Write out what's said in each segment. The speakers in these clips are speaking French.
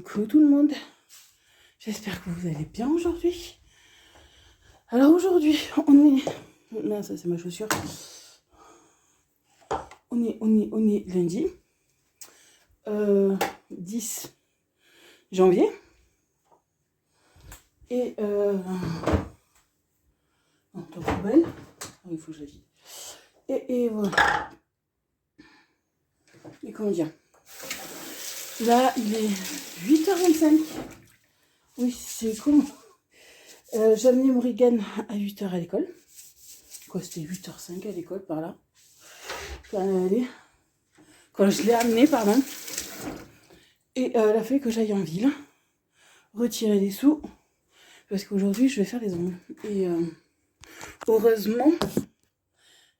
Coucou tout le monde, j'espère que vous allez bien aujourd'hui. Alors aujourd'hui, on est... Là, ça c'est ma chaussure. On est lundi, 10 janvier. Et... Non, ta poubelle. Il faut que je la vide. Et voilà. Et comment dire? Là, il est 8h25. Oui, c'est con. J'ai amené Morrigan à 8h à l'école. Quoi, c'était 8h05 à l'école, par là. Quand je l'ai amené, pardon. Et elle a fait que j'aille en ville, retirer des sous, parce qu'aujourd'hui, je vais faire les ongles. Et heureusement,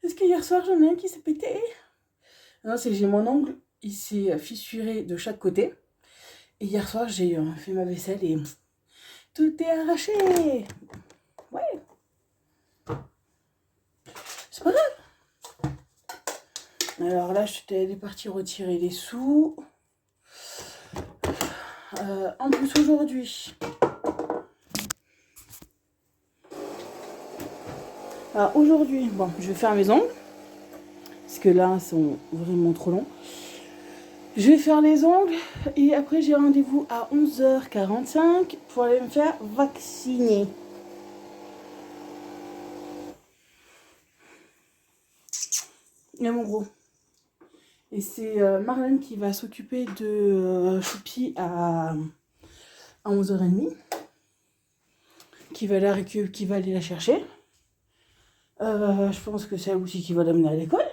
est-ce que hier soir, j'en ai un qui s'est pété? Non, c'est que j'ai mon ongle, il s'est fissuré de chaque côté. Et hier soir, j'ai fait ma vaisselle et tout est arraché. Ouais. C'est pas grave. Alors là, j'étais partie retirer les sous. En plus, aujourd'hui... Alors aujourd'hui, bon, je vais faire mes ongles. Parce que là, ils sont vraiment trop longs. Je vais faire les ongles. Et après, j'ai rendez-vous à 11h45 pour aller me faire vacciner. Et mon gros. Et c'est Marlène qui va s'occuper de Choupi à 11h30. Qui va aller la chercher. Je pense que c'est elle aussi qui va l'amener à l'école.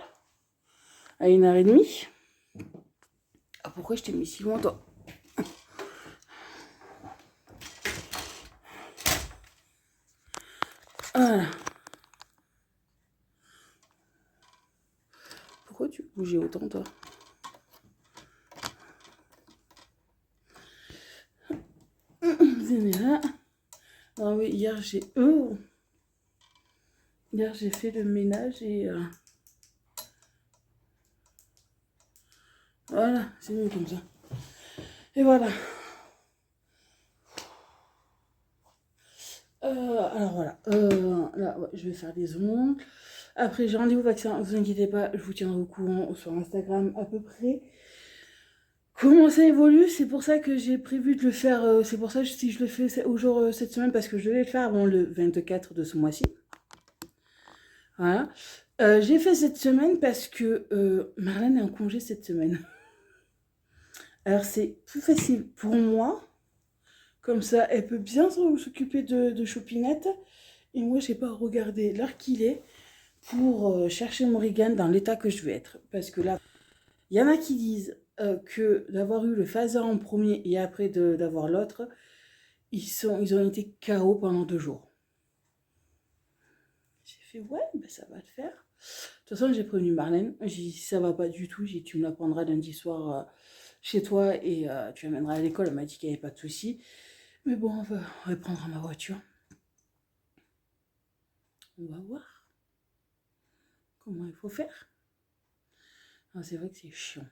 À 1h30. Ah, pourquoi je t'ai mis si loin, toi? Voilà. Pourquoi tu bougeais autant, toi? Là. Ah oui, hier j'ai fait le ménage et voilà, c'est mieux comme ça. Et voilà. Alors voilà. Là, ouais, je vais faire des ongles. Après, j'ai rendez-vous vaccin. Ne vous inquiétez pas, je vous tiendrai au courant sur Instagram à peu près. Comment ça évolue, c'est pour ça que j'ai prévu de le faire. C'est pour ça que si je le fais au jour cette semaine, parce que je devais le faire avant le 24 de ce mois-ci. Voilà. J'ai fait cette semaine parce que Marlène est en congé cette semaine. Alors c'est plus facile pour moi. Comme ça, elle peut bien s'occuper de Chopinette. Et moi, j'ai pas à regarder l'heure qu'il est pour chercher Morrigan dans l'état que je vais être. Parce que là, il y en a qui disent que d'avoir eu le phaser en premier et après d'avoir l'autre, ils ont été KO pendant 2 jours. J'ai fait, ouais, ben ça va le faire. De toute façon, j'ai prévenu Marlène. J'ai dit, si ça va pas du tout, tu me la prendras lundi soir chez toi et tu l'amèneras à l'école. Elle m'a dit qu'il n'y avait pas de souci. Mais bon, on va reprendre ma voiture. On va voir comment il faut faire. C'est vrai que c'est chiant.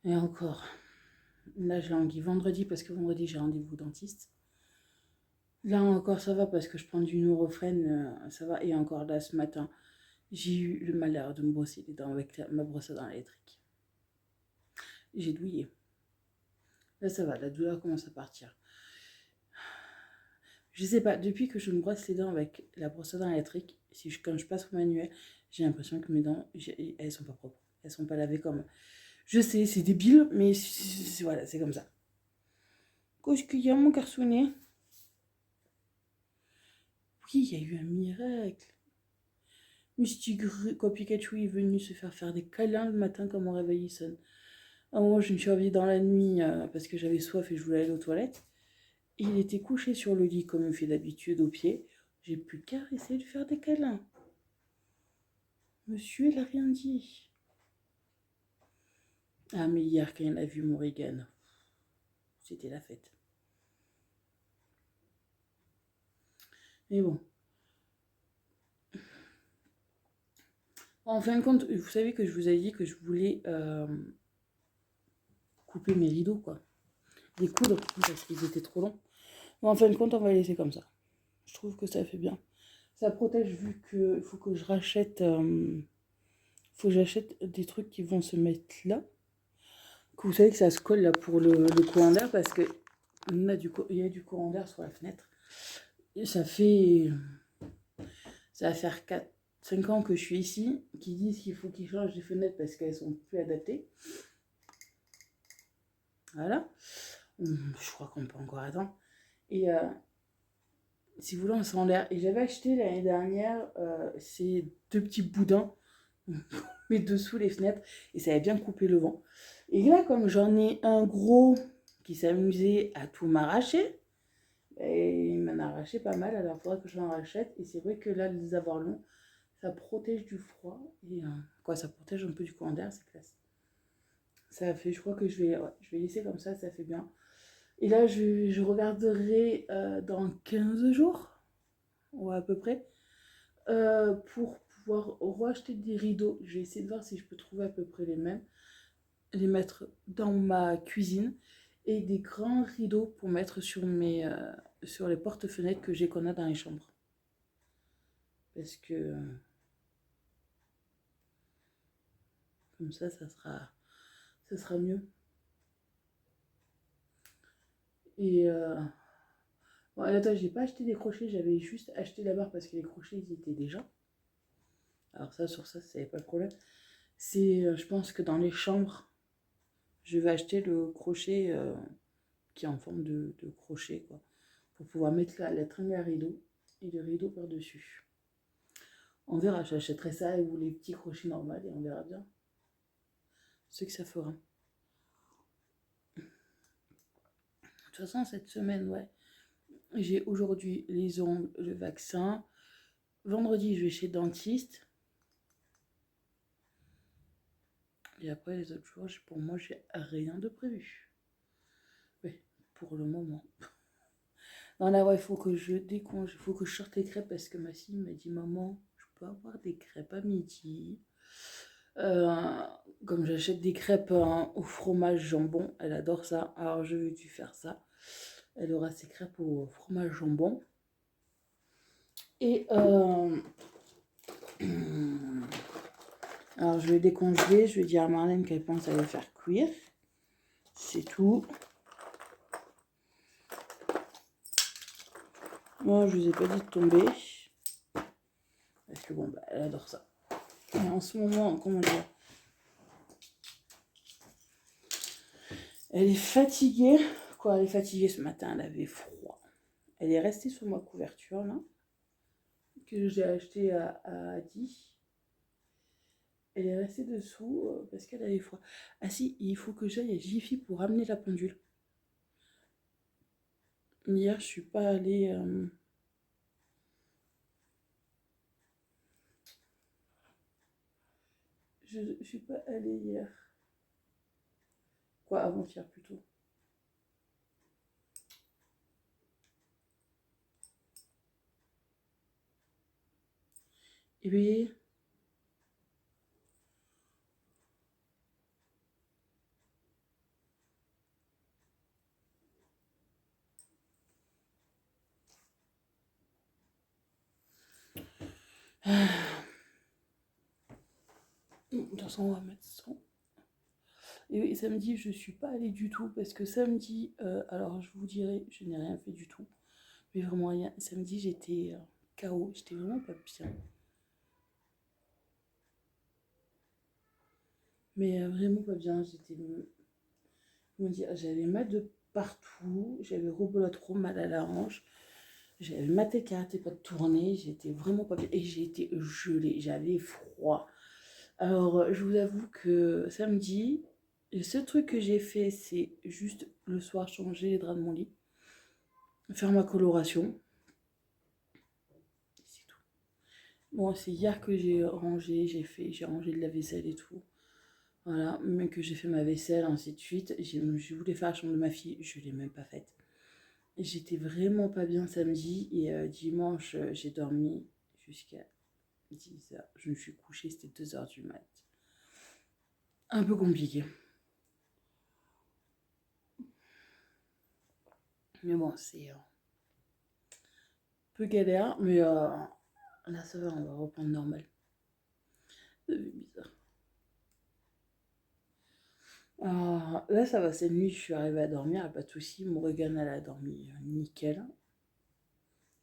Et encore, là j'ai languis vendredi parce que vendredi j'ai rendez-vous au dentiste. Là encore ça va parce que je prends du Nurofen, ça va. Et encore là ce matin, j'ai eu le malheur de me brosser les dents avec ma brosse à dents électrique. J'ai douillé. Là ça va, la douleur commence à partir. Je sais pas, depuis que je me brosse les dents avec la brosse à dents électrique, quand je passe au manuel, j'ai l'impression que mes dents, elles sont pas propres. Elles sont pas lavées comme... Je sais, c'est débile, mais voilà, c'est comme ça. Qu'est-ce qu'il y a, mon garçonnet? Oui, il y a eu un miracle. Quand Pikachu est venu se faire des câlins le matin quand mon réveil sonne. Moi, je me suis réveillée dans la nuit parce que j'avais soif et je voulais aller aux toilettes. Il était couché sur le lit comme il fait d'habitude au pied. J'ai pu caresser et lui faire des câlins. Monsieur, il a rien dit. Ah, mais hier, quand il a vu Morrigan, c'était la fête. Mais bon. En fin de compte, vous savez que je vous ai dit que je voulais couper mes rideaux, quoi. Les coudre, parce qu'ils étaient trop longs. Mais en fin de compte, on va les laisser comme ça. Je trouve que ça fait bien. Ça protège, vu qu'il faut que je rachète... faut que j'achète des trucs qui vont se mettre là. Que vous savez que ça se colle là pour le courant d'air, parce que il y a du courant d'air sur la fenêtre. Et ça va faire 5 ans que je suis ici, qui disent qu'il faut qu'ils changent les fenêtres parce qu'elles sont plus adaptées. Voilà. Je crois qu'on peut encore attendre. Et si vous voulez, on sent l'air. Et j'avais acheté l'année dernière ces 2 petits boudins, mais dessous les fenêtres, et ça avait bien coupé le vent. Et là, comme j'en ai un gros qui s'amusait à tout m'arracher, et il m'en a arraché pas mal, alors il faudra que j'en rachète. Et c'est vrai que là, les avoir longs, ça protège du froid. Et quoi, ça protège un peu du courant d'air, c'est classe. Ça fait, je crois que je vais laisser comme ça fait bien. Et là, je regarderai dans 15 jours, ou à peu près, pour pouvoir racheter des rideaux. Je vais essayer de voir si je peux trouver à peu près les mêmes, les mettre dans ma cuisine, et des grands rideaux pour mettre sur sur les porte-fenêtres qu'on a dans les chambres. Parce que comme ça sera mieux. Et bon, attends, j'ai pas acheté des crochets, j'avais juste acheté la barre parce que les crochets ils y étaient déjà. Alors ça, sur ça, c'est pas de problème. Je pense que dans les chambres, je vais acheter le crochet qui est en forme de crochet, quoi, pour pouvoir mettre la tringle à rideau et le rideau par-dessus. On verra, j'achèterai ça ou les petits crochets normaux et on verra bien ce que ça fera. De toute façon, cette semaine, ouais, j'ai aujourd'hui les ongles, le vaccin. Vendredi, je vais chez le dentiste. Et après, les autres jours, pour moi, j'ai rien de prévu. Oui, pour le moment. Non, là, ouais, il faut que je déconge, il faut que je sorte les crêpes parce que ma fille m'a dit, maman, je peux avoir des crêpes à midi. Comme j'achète des crêpes au fromage jambon, elle adore ça. Alors, je vais lui faire ça. Elle aura ses crêpes au fromage jambon. Et alors, je vais décongeler. Je vais dire à Marlène qu'elle pense à les faire cuire. C'est tout. Moi, je vous ai pas dit de tomber. Parce que bon, bah, elle adore ça. Et en ce moment, comment dire, elle est fatiguée. Quoi, elle est fatiguée ce matin, elle avait froid. Elle est restée sur ma couverture, là, que j'ai acheté à Adi. Elle est restée dessous parce qu'elle avait froid. Ah si, il faut que j'aille à Jiffy pour ramener la pendule. Hier, je suis pas allée... Je suis pas allée hier. Quoi, avant-hier plutôt. Et bien... De toute façon, on va mettre ça. Et oui, samedi, je suis pas allée du tout parce que samedi, alors je vous dirai, je n'ai rien fait du tout. Mais vraiment rien. Samedi, j'étais KO, j'étais vraiment pas bien. Mais vraiment pas bien, comment dire, j'avais mal de partout, j'avais trop mal à la hanche, j'avais ma tête qui arrêtait pas de tourner, j'étais vraiment pas bien et j'ai été gelée, j'avais froid. Alors, je vous avoue que samedi, le seul truc que j'ai fait, c'est juste le soir changer les draps de mon lit, faire ma coloration. C'est tout. Bon, c'est hier que j'ai rangé, j'ai rangé de la vaisselle et tout. Voilà, mais que j'ai fait ma vaisselle, ainsi de suite. Je voulais faire la chambre de ma fille, je ne l'ai même pas faite. J'étais vraiment pas bien samedi et dimanche, j'ai dormi jusqu'à 10h. Je me suis couchée, c'était 2h du mat. Un peu compliqué. Mais bon, c'est un peu galère. Mais là, ça va, on va reprendre normal. C'est bizarre. Là, ça va, cette nuit, je suis arrivée à dormir, pas de soucis. Morgane, elle a dormi nickel.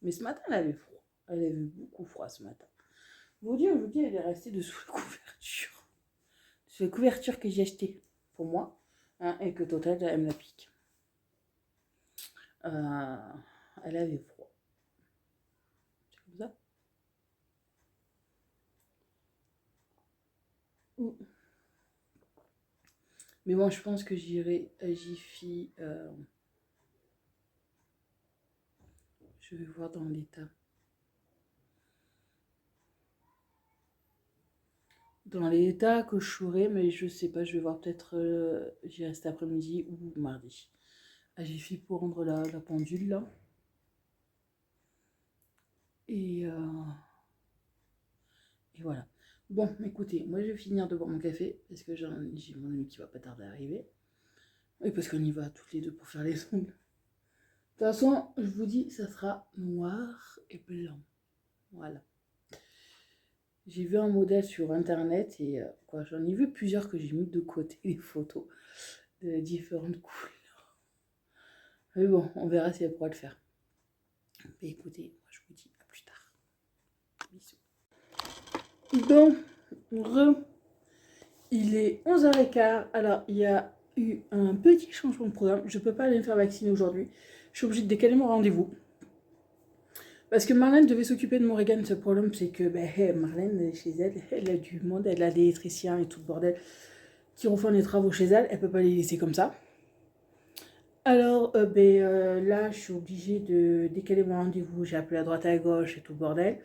Mais ce matin, elle avait froid. Elle avait beaucoup froid ce matin. Vous dire, je vous dis, elle est restée dessous la couverture. C'est la couverture que j'ai achetée pour moi. Hein, et que Total, elle me la pique. Elle avait froid. C'est comme ça. Mais bon, je pense que j'irai à Jiffy. Je vais voir dans l'état. Dans l'état que je serai, mais je sais pas, je vais voir peut-être. J'irai cet après-midi ou mardi. À Jiffy pour rendre la pendule là. Et voilà. Bon, écoutez, moi je vais finir de boire mon café parce que j'ai mon ami qui va pas tarder à arriver. Et parce qu'on y va toutes les deux pour faire les ongles. De toute façon, je vous dis, ça sera noir et blanc. Voilà. J'ai vu un modèle sur internet et j'en ai vu plusieurs que j'ai mis de côté les photos de différentes couleurs. Mais bon, on verra si elle pourra le faire. Mais écoutez, moi je vous dis à plus tard. Bisous. Bon, il est 11h15. Alors, il y a eu un petit changement de programme. Je ne peux pas aller me faire vacciner aujourd'hui. Je suis obligée de décaler mon rendez-vous. Parce que Marlène devait s'occuper de Morgane. Ce problème, c'est que Marlène, chez elle, elle a du monde. Elle a des électriciens et tout le bordel qui refont les travaux chez elle. Elle ne peut pas les laisser comme ça. Alors, là, je suis obligée de décaler mon rendez-vous. J'ai appelé à droite à gauche et tout le bordel.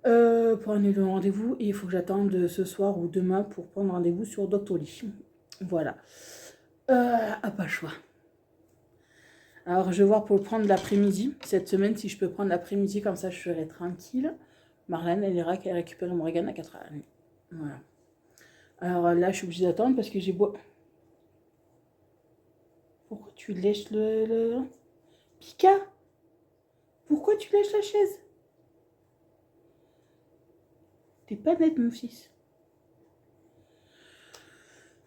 Pour annuler le rendez-vous. Et il faut que j'attende ce soir ou demain pour prendre rendez-vous sur Doctolib. Voilà. Pas le choix. Alors, je vais voir pour le prendre l'après-midi. Cette semaine, si je peux prendre l'après-midi, comme ça, je serai tranquille. Marlène, elle ira récupérer Morgane à 4h. Voilà. Alors là, je suis obligée d'attendre parce que j'ai beau... Pourquoi tu lèches le... Pika? Pourquoi tu lèches la chaise? T'es pas net, mon fils.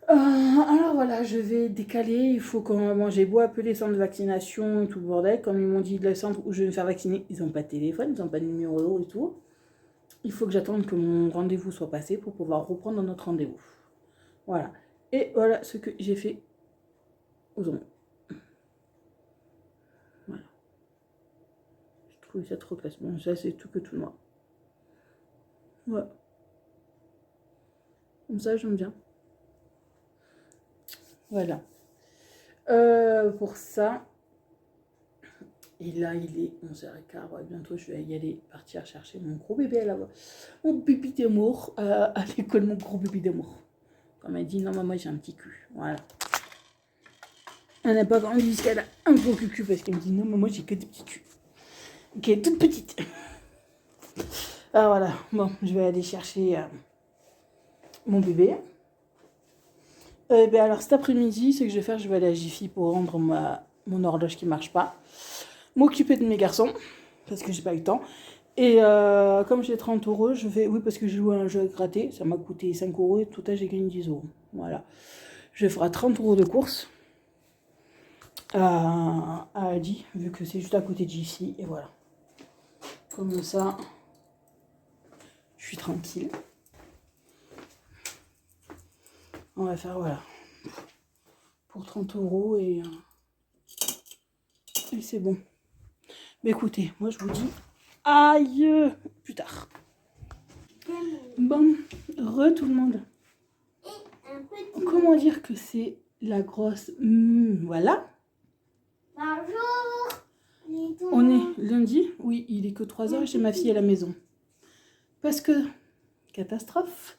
Alors voilà, je vais décaler. Il faut qu'on... Bon, j'ai beau appeler les centres de vaccination et tout le bordel. Comme ils m'ont dit, le centre où je vais me faire vacciner, ils n'ont pas de téléphone, ils n'ont pas de numéro et tout. Il faut que j'attende que mon rendez-vous soit passé pour pouvoir reprendre notre rendez-vous. Voilà. Et voilà ce que j'ai fait aux ongles. Voilà. Je trouve ça trop classe. Bon, ça, c'est tout que tout noir. Voilà. Comme ça, j'aime bien. Voilà. Pour ça. Et là, il est 11h15. Ouais, bientôt, je vais y aller partir chercher mon gros bébé à la voix. Mon bébé d'amour à l'école, mon gros bébé d'amour. Comme elle dit, non, maman, j'ai un petit cul. Voilà. Elle n'a pas grandi jusqu'à a un gros cul parce qu'elle me dit, non, maman, j'ai que des petits culs. Qui est toute petite. Alors voilà. Bon, je vais aller chercher mon bébé. Alors cet après-midi, ce que je vais faire, je vais aller à Jiffy pour rendre mon horloge qui marche pas. M'occuper de mes garçons, parce que j'ai pas eu le temps. Et comme j'ai 30 €, je vais... Oui, parce que j'ai joué à un jeu gratté, ça m'a coûté 5 € et tout à j'ai gagné 10 €. Voilà. Je ferai 30 € de course à Aldi, vu que c'est juste à côté de Jiffy. Et voilà. Comme ça, je suis tranquille. On va faire, voilà, pour 30 € et c'est bon. Mais écoutez, moi je vous dis, aïe, plus tard. Bon, tout le monde. Comment dire que c'est la grosse... voilà. Bonjour. On est lundi. Oui, il est que 3h et j'ai ma fille à la maison. Parce que, catastrophe,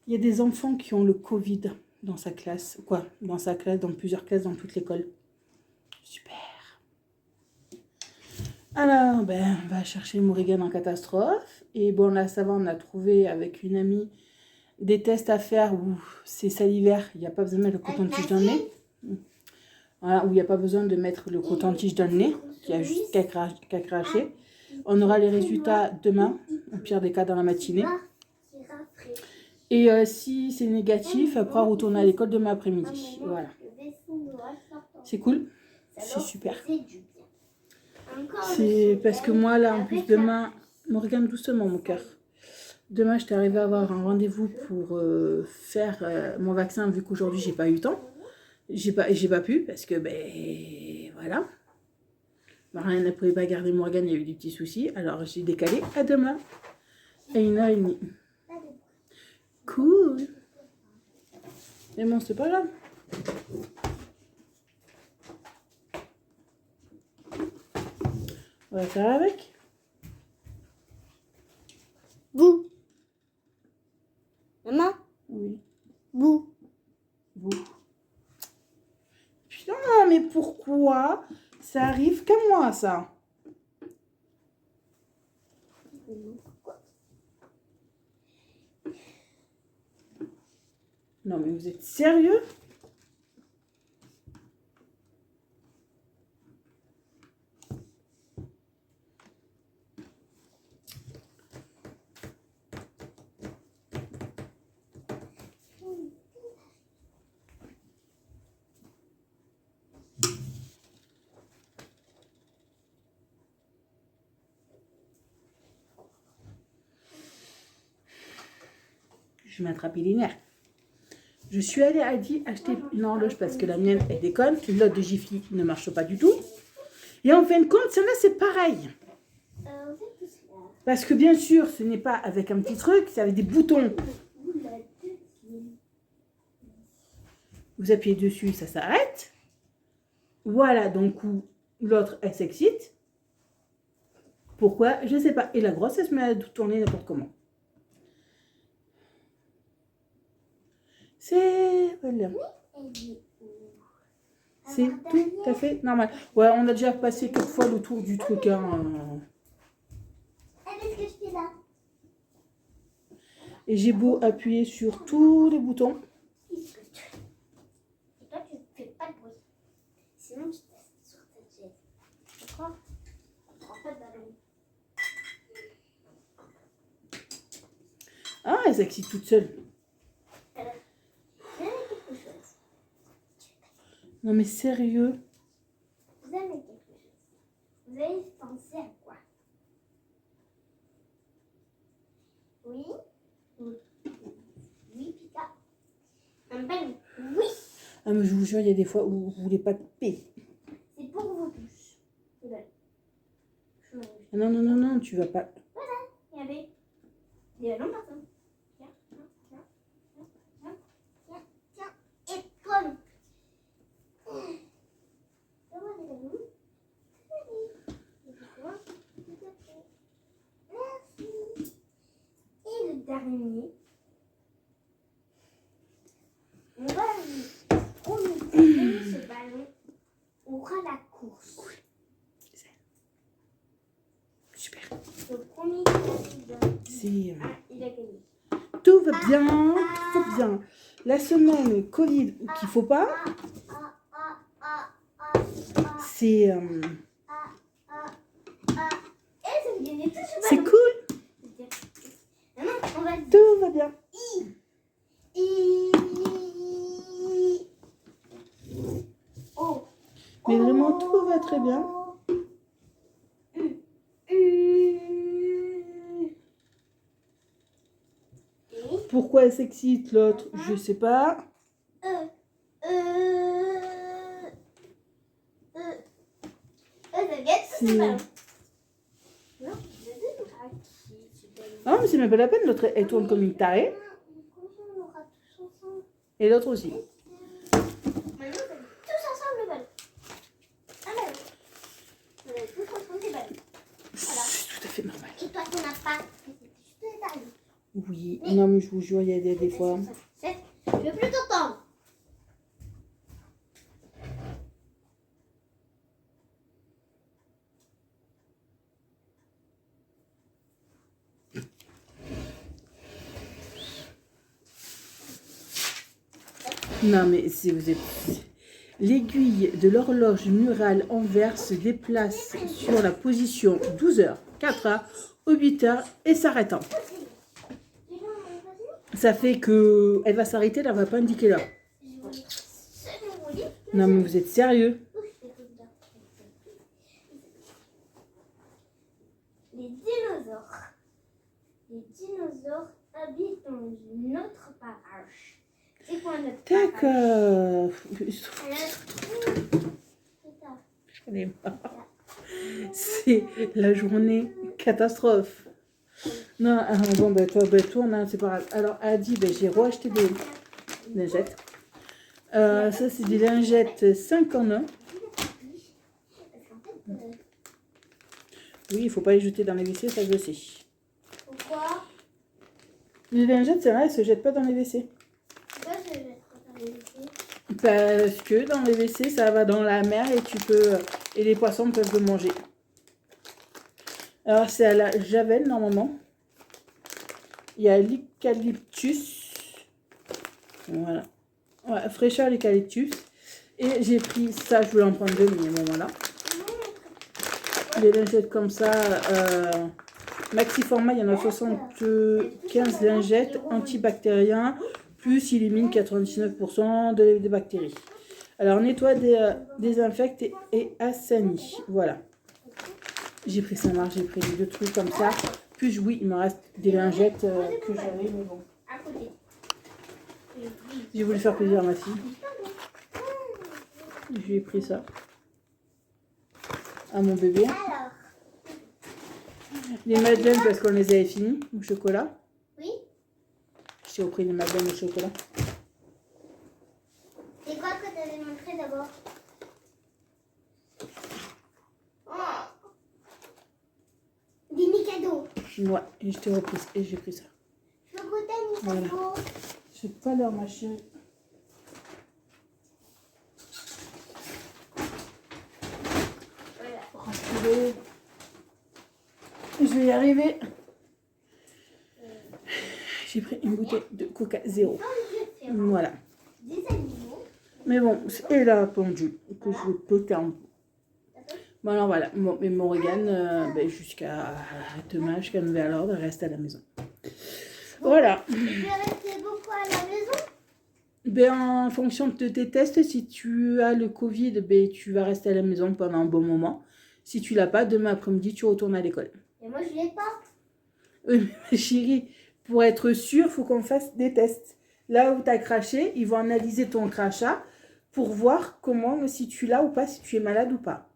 il y a des enfants qui ont le Covid dans sa classe. Quoi? Dans sa classe, dans plusieurs classes, dans toute l'école. Super. Alors, on va chercher Morgane en catastrophe. Et bon, là, ça va, on a trouvé avec une amie des tests à faire où c'est salivaire. Il n'y a pas besoin de mettre le coton-tige dans le nez. Voilà, où il n'y a pas besoin de mettre le coton-tige dans le nez, qui a juste qu'à cracher. On aura les résultats demain, au pire des cas dans la matinée. Et si c'est négatif, elle pourra retourner à l'école demain après-midi. Voilà. C'est cool. C'est super. C'est parce que moi, là, en plus, demain... Me regarde doucement, mon cœur. Demain, je t'arrive à avoir un rendez-vous pour faire mon vaccin, vu qu'aujourd'hui, j'ai pas eu le temps. J'ai pas pu, parce que, ben, voilà. Marianne ne pouvait pas garder Morgane, il y a eu des petits soucis. Alors, j'ai décalé à demain, à 1h30. Cool. Mais bon, c'est pas grave. On va faire avec. Bouh. Maman? Oui. Bouh. Bouh. Putain, mais pourquoi ça arrive qu'à moi, ça? Non, mais vous êtes sérieux? Je vais m'attraper les nerfs. Je suis allée à Aldi acheter une horloge parce que la mienne, elle déconne. L'autre de Jiffy ne marche pas du tout. Et en fin de compte, celle-là, c'est pareil. Parce que bien sûr, ce n'est pas avec un petit truc, c'est avec des boutons. Vous appuyez dessus, ça s'arrête. Voilà, donc l'autre, elle s'excite. Pourquoi? Je ne sais pas. Et la grosse, elle se met à tourner n'importe comment. C'est... Voilà. C'est tout à fait normal. Ouais, on a déjà passé 4 fois le tour du truc. Hein. Et j'ai beau appuyer sur tous les boutons. Et toi, tu ne fais pas de bruit. Sinon, tu testes sur cette chaise. Tu crois? On prend pas de ballon. Ah, elle s'excite toute seule. Quelque chose. Non mais sérieux. Vous aimez quelque chose. Vous avez pensé à quoi? Oui. Oui, Pika. Un ballon. Oui. Ah mais je vous jure, il y a des fois où vous voulez pas payer. C'est pour vos touches. Le ballon. Ah non, non, non, non, tu vas pas. Voilà. Il y avait des ballons partout. Tiens, tiens, tiens, tiens, tiens, tiens. Et prends. Donne-moi des ballons. Merci. Et le dernier. On va promener ce ballon. On aura la course. Cool. Super. Le premier qui a C'est... il a gagné. Tout va bien, tout va bien. La semaine Covid qu'il faut pas, c'est... C'est cool. Tout va bien. Mais vraiment, tout va très bien. Pourquoi elle s'excite l'autre, je sais pas. Ah, mais c'est même pas la peine, l'autre elle tourne comme une tarée. Et l'autre aussi. Maintenant, on fait tous ensemble le ballon. Un ballon. On a tous ensemble des ballons. Voilà. C'est tout à fait normal. Et toi, tu n'as pas. C'est juste des ballons. Oui, non mais je vous jure, il y a des fois... Je veux plus t'entendre. Non mais si vous êtes... L'aiguille de l'horloge murale en verre se déplace sur la position 12h, 4h ou 8h et s'arrêtant. Ça fait que elle va s'arrêter, elle va pas indiquer l'heure. Non mais vous êtes sérieux? Les dinosaures. Les dinosaures habitent dans une autre page. C'est quoi notre page? D'accord. Elle a trouvé. C'est la journée catastrophe. Non, bon, ben toi, tourne, hein, c'est pas grave. Alors, Adi, ben, j'ai reacheté des lingettes. Ça, c'est des lingettes 5 en 1. Oui, il faut pas les jeter dans les WC, ça je le sais. Pourquoi? Les lingettes, c'est vrai, elles se jettent pas dans les WC. Pourquoi je vais mettre dans les WC? Parce que dans les WC, ça va dans la mer et tu peux et les poissons peuvent le manger. Alors, c'est à la javel, normalement. Il y a l'eucalyptus. Voilà. Ouais, fraîcheur l'eucalyptus. Et j'ai pris ça, je voulais en prendre deux, mais bon, voilà. Les lingettes comme ça, maxi format, il y en a 75 lingettes antibactériens, plus il élimine 99% des bactéries. Alors, nettoie, désinfecte et assainit. Voilà. J'ai pris ça marche, j'ai pris les deux trucs comme ça. Puis oui, il me reste des lingettes que j'avais, mais bon. J'ai voulu faire plaisir à ma fille. Je lui ai pris ça. À mon bébé. Les madeleines parce qu'on les avait finis au chocolat. Oui. J'ai repris les madeleines au chocolat. C'est quoi que tu avais montré d'abord? Des Mikado. Ouais, et je t'ai repris et j'ai pris ça. Je veux goûter Mikado. Voilà. J'ai pas l'heure, ma chérie. Voilà. Rassurez. Je vais y arriver. J'ai pris une bouteille de Coca Zéro. Voilà. Des animaux. Mais bon, et la pendule que je vais péter en bout. Bon alors voilà, bon, mais Morgane, jusqu'à demain, jusqu'à nouvel ordre, elle reste à la maison. Voilà. Tu es resté beaucoup à la maison? En fonction de tes tests, si tu as le Covid, tu vas rester à la maison pendant un bon moment. Si tu l'as pas, demain après-midi, tu retournes à l'école. Et moi, je l'ai pas. Oui, mais chérie, pour être sûr, il faut qu'on fasse des tests. Là où tu as craché, ils vont analyser ton crachat pour voir comment, si tu l'as ou pas, si tu es malade ou pas.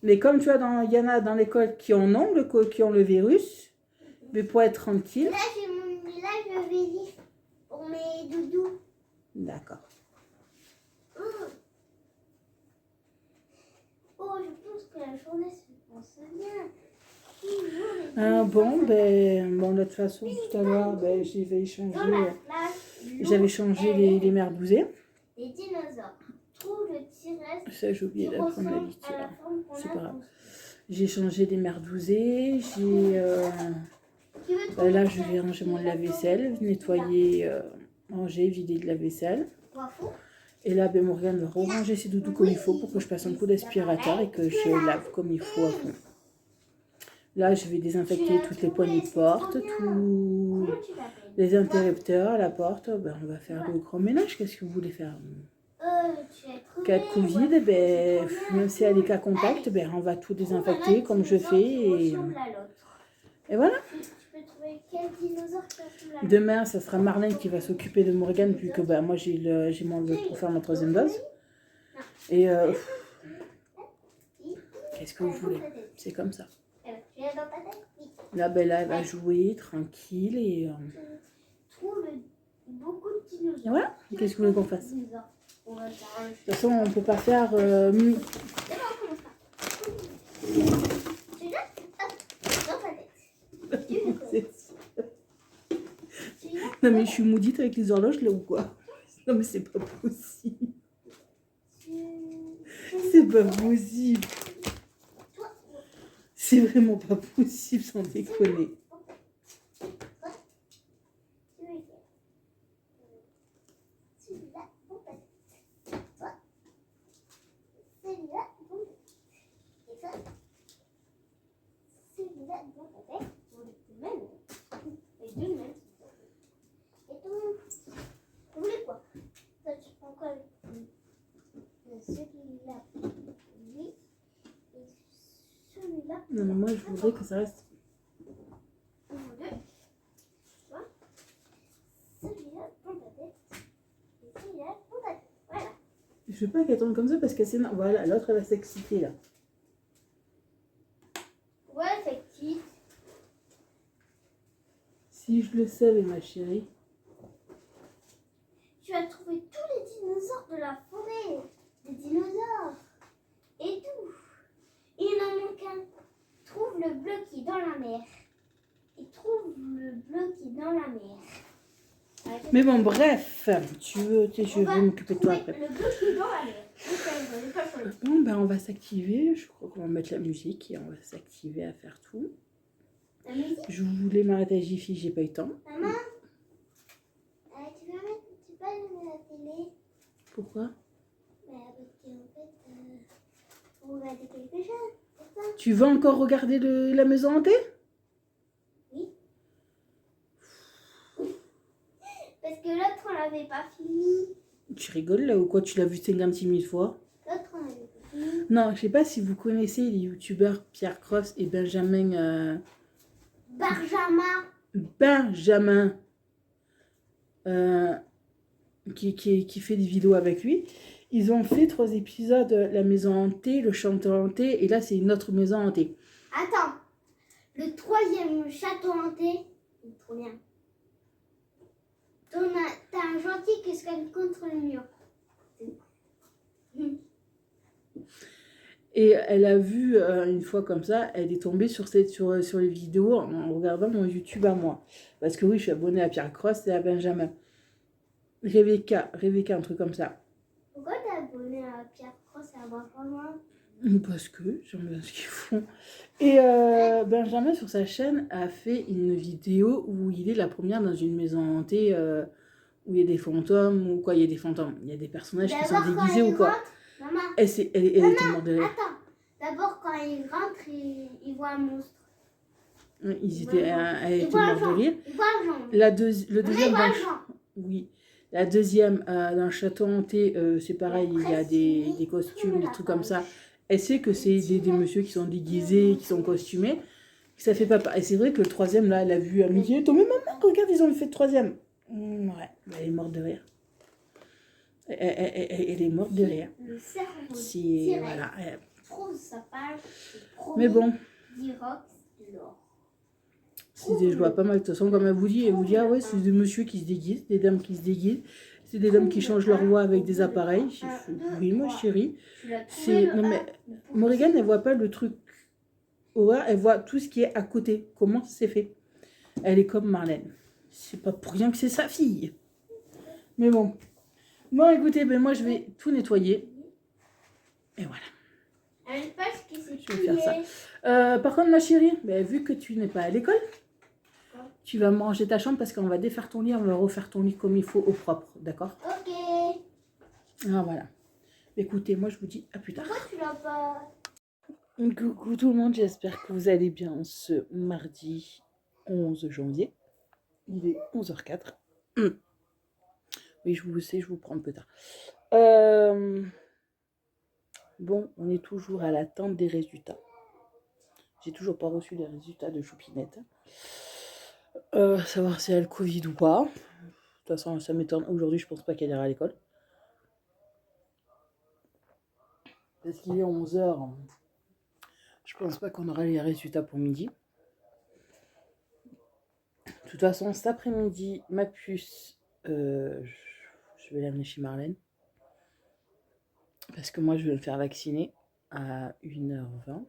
Mais comme tu vois, il y en a dans l'école qui en ont, qui ont le virus, mais pour être tranquille. Là, je vais dire pour mes doudous. D'accord. Oh, je pense que la journée se passe bien. Bon, de toute façon, tout à l'heure, j'avais changé les merdouzés. Les dinosaures. Trouve le T-Rex. Ça, j'ai oublié d'apprendre la litière. C'est pas grave. grave. J'ai changé les merdouzés. Là, je vais ranger mon lave-vaisselle, nettoyer, ranger, vider de la vaisselle. Et là, Morgane va ranger ses doudous comme il faut pour que je passe un coup d'aspirateur et que je lave comme il faut à fond. Là, je vais désinfecter toutes les poignées de porte, tous les interrupteurs à la porte. On va faire le grand ménage. Qu'est-ce que vous voulez faire? Cas de Covid, même si elle est cas contact, on va tout désinfecter comme je fais. Et voilà. Demain, ça sera Marlène qui va s'occuper de Morgane, vu que moi, j'ai mon pour faire ma 3e dose. Et qu'est-ce que vous voulez? C'est comme ça. Là, elle va jouer tranquille et voilà. Qu'est-ce que vous voulez qu'on fasse? De toute façon, on peut pas faire. Non mais je suis maudite avec les horloges là ou quoi? Non mais c'est pas possible. C'est pas possible. C'est vraiment pas possible sans déconner. là dans ta tête, on est même. Les deux mêmes. Et tout. Vous voulez quoi? Toi, tu prends quoi? Celui-là, lui, et celui-là. Non, mais moi, je voudrais que ça reste. Deux. Tu vois? Celui-là dans ta tête. Et celui-là dans ta tête. Voilà. Je veux pas qu'elle tombe comme ça parce que c'est... Voilà, l'autre, elle va s'exciter, là. Ouais, effectivement. Si je le savais, ma chérie. Tu as trouvé tous les dinosaures de la forêt. Des dinosaures. Et tout. Il en manque un. Trouve le bleu qui est dans la mer. Et trouve le bleu qui est dans la mer. Mais bon, bref, je vais m'occuper de toi après. Le bleu qui est dans la mer. Bon, ben on va s'activer. Je crois qu'on va mettre la musique et on va s'activer à faire tout. La musique. Je voulais m'arrêter à Jiffy, j'ai pas eu le temps. Maman, tu peux allumer la télé? Pourquoi? Parce qu'en fait, on regarder quelque chose. C'est ça? Tu veux encore regarder la maison hantée? Oui. Parce que l'autre, on l'avait pas fini. Tu rigoles là ou quoi? Tu l'as vu 56 000 fois? L'autre, on l'avait pas fini. Non, je sais pas si vous connaissez les youtubeurs Pierre Cross et Benjamin. Benjamin. Qui fait des vidéos avec lui. Ils ont fait 3 épisodes, la maison hantée, le chanteur hanté, et là c'est une autre maison hantée. Attends, le 3e château hanté, il est trop bien. T'as un gentil qui se colle contre le mur. Et elle a vu une fois comme ça, elle est tombée sur les vidéos en regardant mon YouTube à moi. Parce que oui, je suis abonnée à Pierre Cross et à Benjamin. Rebecca, un truc comme ça. Pourquoi t'es abonné à Pierre Cross et à Benjamin? Parce que j'aime bien ce qu'ils font. Et Benjamin, sur sa chaîne, a fait une vidéo où il est la première dans une maison hantée où il y a des fantômes ou quoi. Il y a des fantômes, il y a des personnages qui sont déguisés ou quoi. Maman, Elle était morte de rire. attends. D'abord, quand il rentre, il voit un monstre. Elle était morte de rire. Il voit un genre. Le deuxième, oui. La deuxième, dans le château hanté, c'est pareil, il y a des costumes, des trucs comme ça. Elle sait que c'est des messieurs qui sont déguisés, qui sont costumés. Ça fait pas. Et c'est vrai que le troisième, là, elle a vu à midi. Mais maman, regarde, ils ont fait le troisième. Ouais, elle est morte de rire. Elle est morte de rire. Le cerveau. Si, voilà. Prouve sa page. Mais bon. Dirox, l'or. Je vois pas mal. De toute façon, comme elle vous dit, ah ouais, c'est des messieurs qui se déguisent, des dames qui se déguisent. C'est des dames qui changent leur voix avec des appareils. Oui, ma chérie. Non, mais Morrigan, elle voit pas le truc horreur, elle voit tout ce qui est à côté. Comment c'est fait. Elle est comme Marlène. C'est pas pour rien que c'est sa fille. Mais bon. Bon, écoutez, ben moi, je vais tout nettoyer. Et voilà. Je vais faire ça. Par contre, ma chérie, ben, vu que tu n'es pas à l'école, tu vas me ranger ta chambre parce qu'on va défaire ton lit, on va refaire ton lit comme il faut au propre, d'accord? Ok. Ah, voilà. Écoutez, moi, je vous dis à plus tard. Pourquoi tu l'as pas? Coucou tout le monde, j'espère que vous allez bien ce mardi 11 janvier. Il est 11h04. Oui, je vous sais, je vous prends un peu tard. Bon, on est toujours à l'attente des résultats. J'ai toujours pas reçu les résultats de Choupinette. Savoir si elle a le Covid ou pas. De toute façon, ça m'étonne. Aujourd'hui, je pense pas qu'elle ira à l'école. Parce qu'il est 11h. Je pense pas qu'on aura les résultats pour midi. De toute façon, cet après-midi, ma puce, je vais l'amener chez Marlène. Parce que moi, je vais me faire vacciner à 1h20.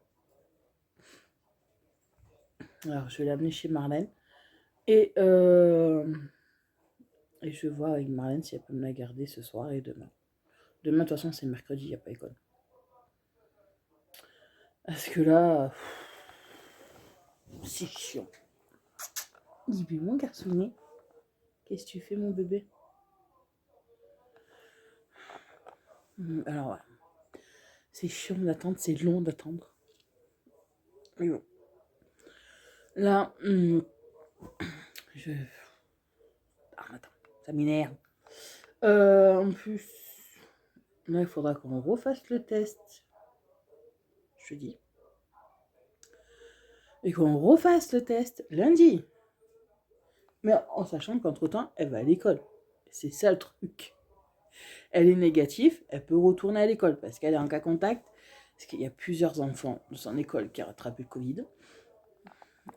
Alors, je vais l'amener chez Marlène. Et je vais voir avec Marlène si elle peut me la garder ce soir et demain. Demain, de toute façon, c'est mercredi, il n'y a pas école. Parce que là, c'est chiant. Dis-lui, mon garçonnet, qu'est-ce que tu fais, mon bébé? Alors, voilà. C'est chiant d'attendre, c'est long d'attendre. Mais bon. Là, je... Ah, attends, ça m'énerve. En plus, là, il faudra qu'on refasse le test. Je dis. Et qu'on refasse le test lundi. Mais en sachant qu'entre-temps, elle va à l'école. C'est ça le truc. Elle est négative, elle peut retourner à l'école parce qu'elle est en cas contact. Parce qu'il y a plusieurs enfants de son école qui ont rattrapé le Covid.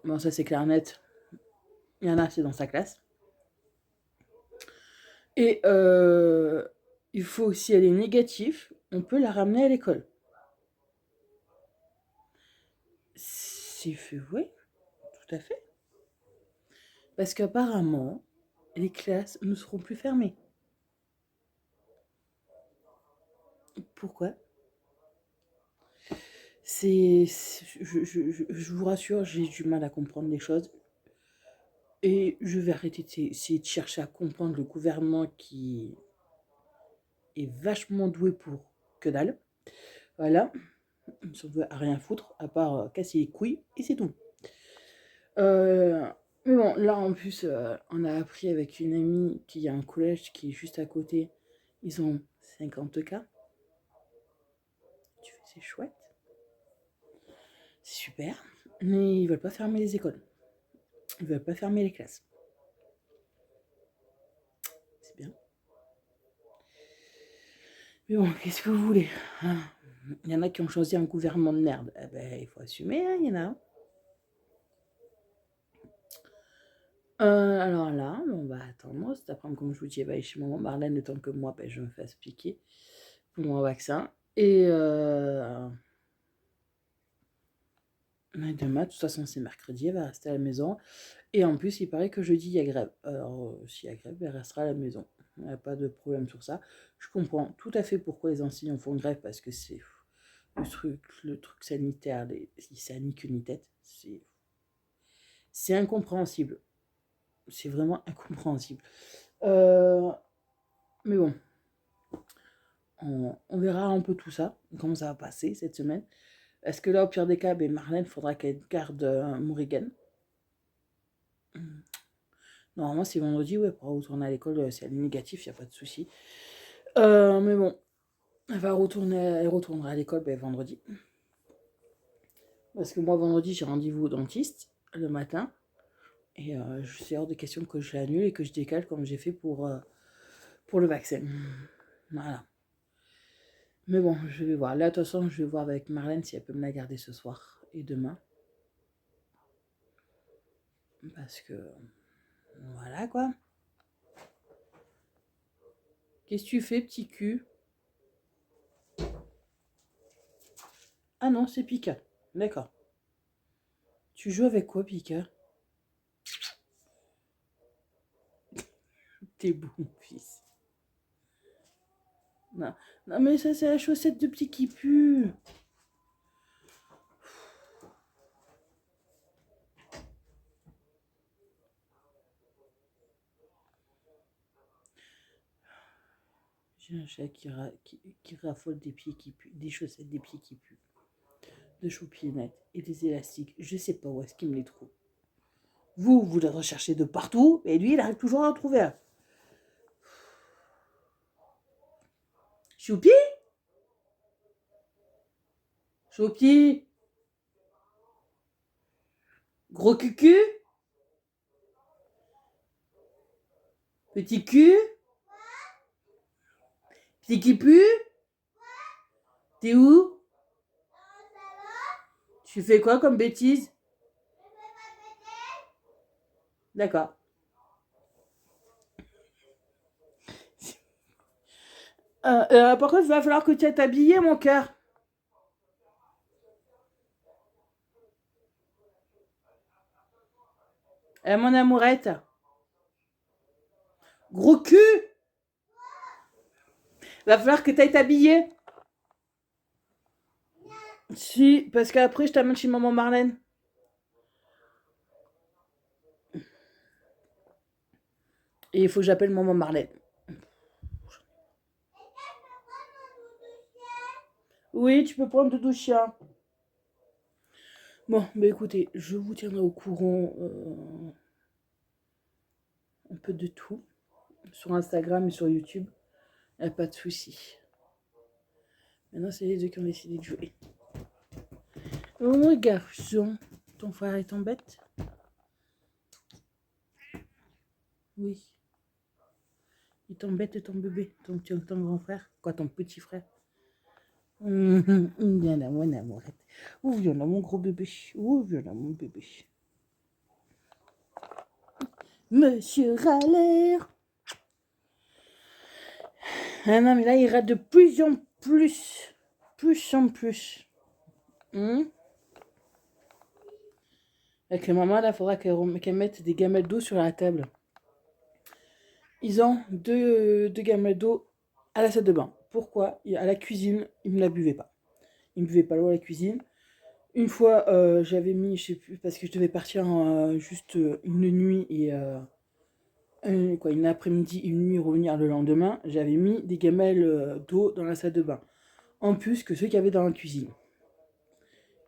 Bon, ça c'est clair net. Il y en a, c'est dans sa classe. Et il faut, si elle est négative, on peut la ramener à l'école. C'est fait, oui, tout à fait. Parce qu'apparemment, les classes ne seront plus fermées. Pourquoi ? Je vous rassure, j'ai du mal à comprendre les choses. Et je vais arrêter d'essayer de chercher à comprendre le gouvernement qui est vachement doué pour que dalle. Voilà. Ils ne sont doués à rien foutre, à part casser les couilles, et c'est tout. Mais bon, là en plus, on a appris avec une amie qu'il y a un collège qui est juste à côté. Ils ont 50 cas. C'est chouette. C'est super. Mais ils veulent pas fermer les écoles. Ils veulent pas fermer les classes. C'est bien. Mais bon, qu'est-ce que vous voulez, hein ? Il y en a qui ont choisi un gouvernement de merde. Eh ben, il faut assumer, hein, il y en a. Alors là, on va attendre. Cet après-midi, comme je vous dis, elle va aller chez maman Marlène, le temps que moi, je me fasse piquer pour mon vaccin. Et demain, de toute façon, c'est mercredi, elle va rester à la maison. Et en plus, il paraît que jeudi, il y a grève. Alors, s'il y a grève, elle restera à la maison. Il n'y a pas de problème sur ça. Je comprends tout à fait pourquoi les enseignants font grève, parce que c'est le truc sanitaire, ça nie qu'une tête. C'est incompréhensible. C'est vraiment incompréhensible. Mais bon, on verra un peu tout ça, comment ça va passer cette semaine. Est-ce que là, au pire des cas, Marlène, il faudra qu'elle garde Morrigan. Normalement, c'est vendredi, ouais, pour retourner à l'école, si elle est négative, il n'y a pas de souci. Mais bon, elle retournera à l'école vendredi. Parce que moi, vendredi, j'ai rendez-vous au dentiste le matin. Et c'est hors de question que je l'annule et que je décale comme j'ai fait pour le vaccin. Voilà. Mais bon, je vais voir. Là, de toute façon, je vais voir avec Marlène si elle peut me la garder ce soir et demain. Parce que... Voilà, quoi. Qu'est-ce que tu fais, petit cul ? Ah non, c'est Pika. D'accord. Tu joues avec quoi, Pika ? T'es bon, fils. Non, non, mais ça, c'est la chaussette de petit qui pue. J'ai un chat qui raffole des pieds qui puent, des chaussettes des pieds qui puent, de choupiettes et des élastiques. Je sais pas où est-ce qu'il me les trouve. Vous les recherchez de partout, et lui, il arrive toujours à en trouver un. Choupi ? Choupi ? Gros cucu ? Petit cul ? Petit qui pue ? T'es où ? Tu fais quoi comme bêtise ? D'accord. Par contre, il va falloir que tu ailles t'habiller, mon cœur. Mon amourette. Gros cul. Va falloir que tu ailles t'habiller. Si, parce qu'après, je t'amène chez maman Marlène. Et il faut que j'appelle maman Marlène. Oui, tu peux prendre Doudou chien. Bon, bah écoutez, je vous tiendrai au courant un peu de tout. Sur Instagram et sur YouTube. Y a pas de souci. Maintenant, c'est les deux qui ont décidé de jouer. Oh, garçon. Ton frère est embête? Oui. Il t'embête, ton bébé, ton grand frère. Quoi, ton petit frère? Viens là, mon amourette. Ouh, viens là, mon gros bébé. Ouh, viens là, mon bébé. Monsieur Râleur. Ah non, mais là, il rate de plus en plus. Plus en plus. Avec les mamans, là, il faudra qu'elle mette des gamelles d'eau sur la table. Ils ont deux gamelles d'eau à la salle de bain. Pourquoi? À la cuisine, ils ne la buvaient pas. Ils ne buvaient pas l'eau à la cuisine. Une fois, j'avais mis, je sais plus, parce que je devais partir juste une nuit et une après-midi, une nuit, revenir le lendemain. J'avais mis des gamelles d'eau dans la salle de bain. En plus que ceux qu'il y avait dans la cuisine.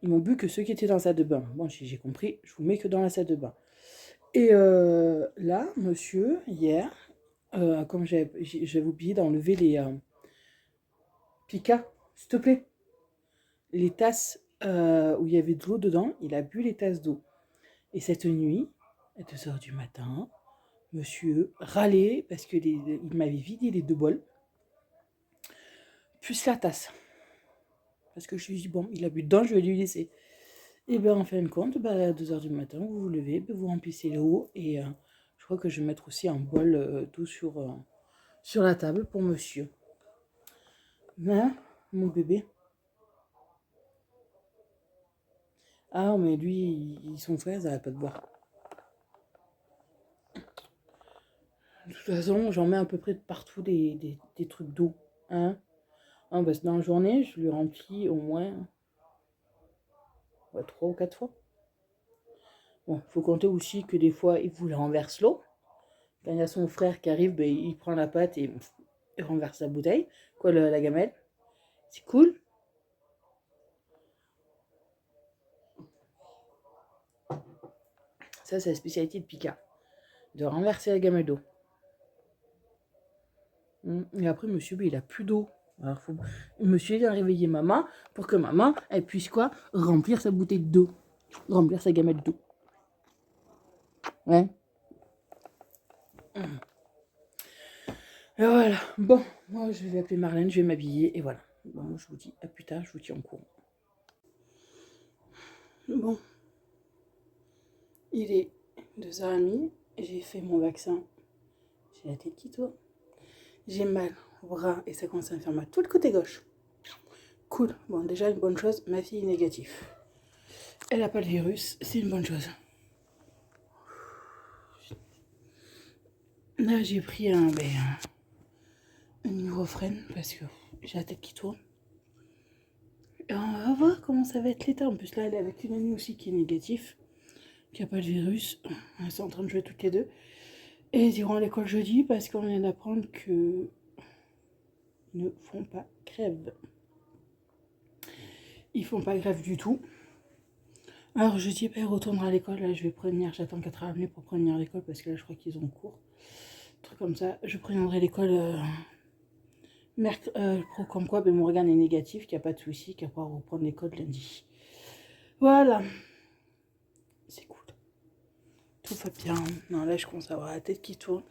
Ils m'ont bu que ceux qui étaient dans la salle de bain. Bon, j'ai compris, je vous mets que dans la salle de bain. Et là, monsieur, hier, comme j'avais oublié d'enlever les Pika, s'il te plaît, les tasses où il y avait de l'eau dedans, il a bu les tasses d'eau. Et cette nuit, à 2h du matin, monsieur râlait parce que il m'avait vidé les 2 bols, plus la tasse. Parce que je lui ai dit, bon, il a bu dedans, je vais lui laisser. Et bien, en fin de compte, à 2h du matin, vous vous levez, vous remplissez l'eau. Et je crois que je vais mettre aussi un bol d'eau sur la table pour monsieur. Hein, mon bébé? Ah, mais lui, son frère, ça va pas de boire. De toute façon, j'en mets à peu près de partout des trucs d'eau. Hein? Ah, bah, dans la journée, je lui remplis au moins 3 ou 4 fois. Bon, il faut compter aussi que des fois, il vous renverse l'eau. Quand il y a son frère qui arrive, ben, il prend la pâte et il renverse la bouteille. Quoi, la gamelle. C'est cool. Ça, c'est la spécialité de Pika. De renverser la gamelle d'eau. Et après, monsieur, ben, il a plus d'eau. Alors, monsieur vient réveiller maman pour que maman, elle puisse quoi? Remplir sa bouteille d'eau. Remplir sa gamelle d'eau. Ouais. Et voilà. Bon, moi, je vais appeler Marlène, je vais m'habiller et voilà. Bon, moi, je vous dis à plus tard, je vous tiens au courant. Bon. Il est 2h30, j'ai fait mon vaccin. J'ai la tête qui tourne. J'ai mal au bras et ça commence à me faire mal tout le côté gauche. Cool. Bon, déjà, une bonne chose, ma fille est négative. Elle n'a pas le virus, c'est une bonne chose. Là, j'ai pris un ibuprofène parce que j'ai la tête qui tourne. Et on va voir comment ça va être l'état. En plus, là, elle est avec une amie aussi qui est négative, qui n'a pas le virus. Elles sont en train de jouer toutes les deux. Et ils iront à l'école jeudi parce qu'on vient d'apprendre que ne font pas grève. Ils font pas grève du tout. Alors jeudi, elle retournera à l'école. Là, je vais prévenir. J'attends 4h30 pour prévenir l'école parce que là, je crois qu'ils ont cours. Un truc comme ça. Je préviendrai l'école comme quoi mon organe est négatif, qu'il n'y a pas de souci, qu'elle pourra reprendre l'école lundi. Voilà. C'est cool. Tout va bien. Non, là, je commence à avoir la tête qui tourne.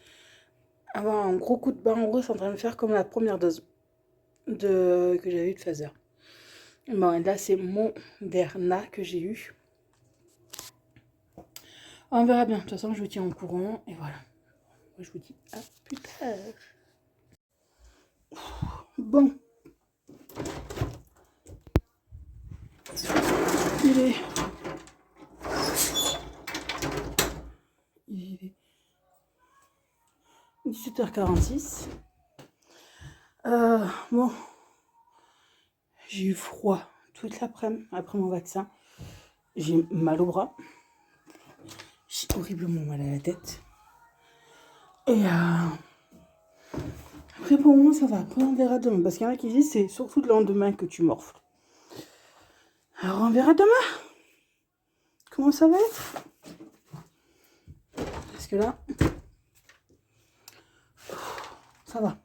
Avoir un gros coup de barre en gros, c'est en train de faire comme la première dose que j'avais eu de Pfizer. Bon, et là, c'est Moderna que j'ai eu. On verra bien. De toute façon, je vous tiens au courant. Et voilà. Moi, je vous dis à plus tard. Bon. Il est 17h46. Bon. J'ai eu froid toute l'après-midi après mon vaccin. J'ai mal au bras. J'ai horriblement mal à la tête. Et après pour moi ça va. Après on verra demain. Parce qu'il y en a qui disent c'est surtout le lendemain que tu morfles. Alors on verra demain. comment ça va être. Parce que là, ça va.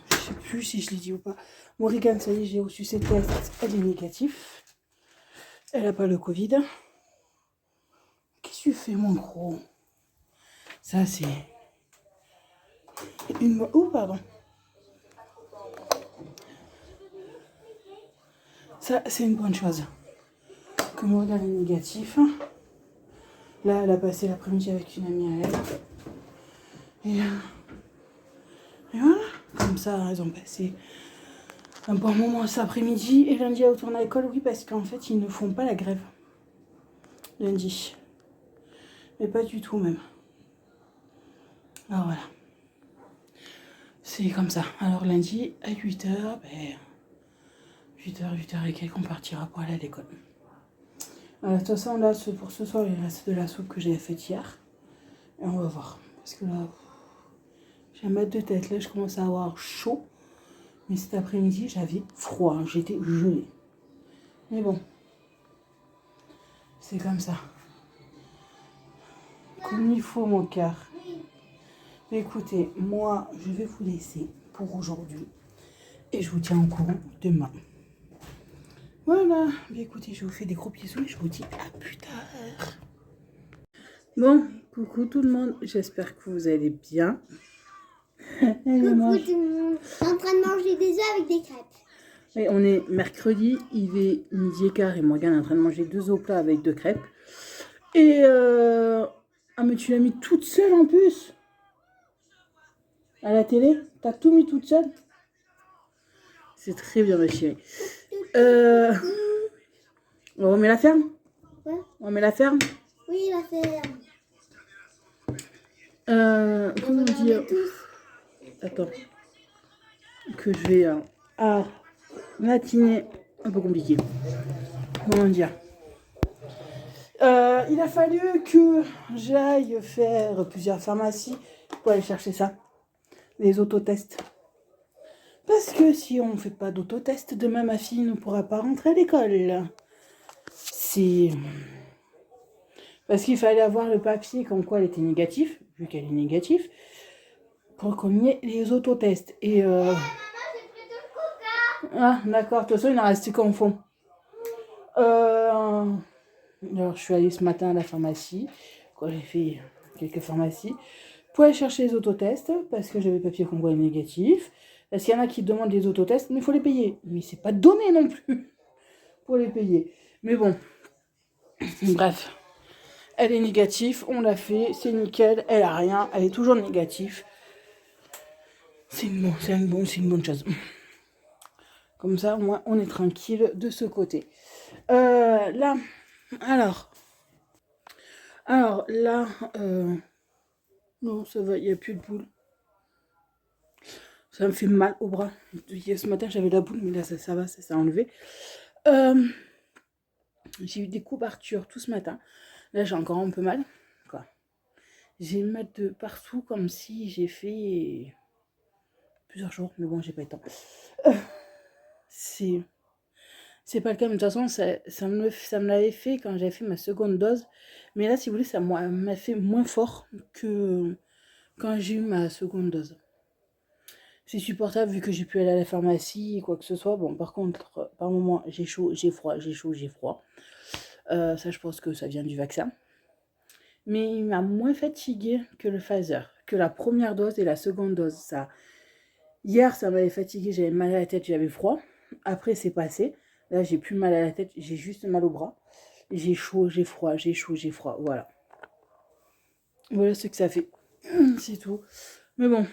Je sais plus si je l'ai dit ou pas. Morrigan, ça y est, j'ai reçu ses tests. Elle est négative. Elle n'a pas le Covid. Qu'est-ce que tu fais, mon gros? Ça, c'est une... Oh, pardon. Ça, c'est une bonne chose. Que Morrigan est négatif. Là, elle a passé l'après-midi avec une amie à elle. Et voilà. Comme ça, elles ont passé un bon moment cet après-midi. Et lundi, elle retourne à l'école, oui, parce qu'en fait, ils ne font pas la grève. Lundi. Mais pas du tout, même. Alors voilà. C'est comme ça. Alors lundi, à 8h, 8h et quelques, on partira pour aller à l'école. De toute façon, là, pour ce soir, il reste de la soupe que j'avais faite hier. Et on va voir. Parce que là, j'ai un mal de tête. Là, je commence à avoir chaud. Mais cet après-midi, j'avais froid. J'étais gelée. Mais bon. C'est comme ça. Comme il faut, mon cœur. Mais écoutez, moi, je vais vous laisser pour aujourd'hui. Et je vous tiens au courant demain. Voilà. Mais écoutez, je vous fais des gros bisous et je vous dis à plus tard. Bon, coucou tout le monde. J'espère que vous allez bien. Coucou tout le monde. Je suis en train de manger des œufs avec des crêpes. Et on est mercredi, il est midi et quart et Morgane est en train de manger 2 œufs plats avec 2 crêpes. Et ah mais tu l'as mis toute seule en plus. À la télé, t'as tout mis toute seule. C'est très bien ma chérie. On remet la ferme. Ouais. On remet la ferme. Oui, la ferme. Comment dire. Attends. Que je vais à matinée un peu compliqué. Comment dire. Il a fallu que j'aille faire plusieurs pharmacies pour aller chercher ça. Les autotests. Parce que si on ne fait pas d'autotest, demain ma fille ne pourra pas rentrer à l'école. C'est... Parce qu'il fallait avoir le papier comme quoi elle était négative, vu qu'elle est négative, pour qu'on y ait les autotests. Et ah, d'accord, de toute façon, il en reste qu'en fond. Alors, je suis allée ce matin à la pharmacie. Quoi, j'ai fait quelques pharmacies pour aller chercher les autotests, parce que j'avais le papier comme quoi elle est négatif. Parce qu'il y en a qui demandent les autotests, mais il faut les payer. Mais c'est pas donné non plus pour les payer. Mais bon, bref. Elle est négative, on l'a fait, c'est nickel, elle a rien, elle est toujours négative. C'est une bonne chose. Comme ça, au moins, on est tranquille de ce côté. Là, alors là, non, ça va, il n'y a plus de boule. Ça me fait mal au bras. Ce matin, j'avais la boule, mais là, ça va, ça s'est enlevé. J'ai eu des couvertures tout ce matin. Là, j'ai encore un peu mal. Quoi. J'ai mal de partout, comme si j'ai fait plusieurs jours. Mais bon, j'ai pas eu le temps. C'est pas le cas. Mais de toute façon, ça me l'avait fait quand j'avais fait ma seconde dose. Mais là, si vous voulez, ça m'a fait moins fort que quand j'ai eu ma seconde dose. C'est supportable vu que j'ai pu aller à la pharmacie, quoi que ce soit. Bon, par contre, par moment, j'ai chaud, j'ai froid, j'ai chaud, j'ai froid. Ça, je pense que ça vient du vaccin. Mais il m'a moins fatiguée que le Pfizer, que la première dose et la seconde dose. Ça. Hier, ça m'avait fatiguée, j'avais mal à la tête, j'avais froid. Après, c'est passé. Là, j'ai plus mal à la tête, j'ai juste mal au bras. J'ai chaud, j'ai froid, j'ai chaud, j'ai froid. Voilà. Voilà ce que ça fait. C'est tout. Mais bon.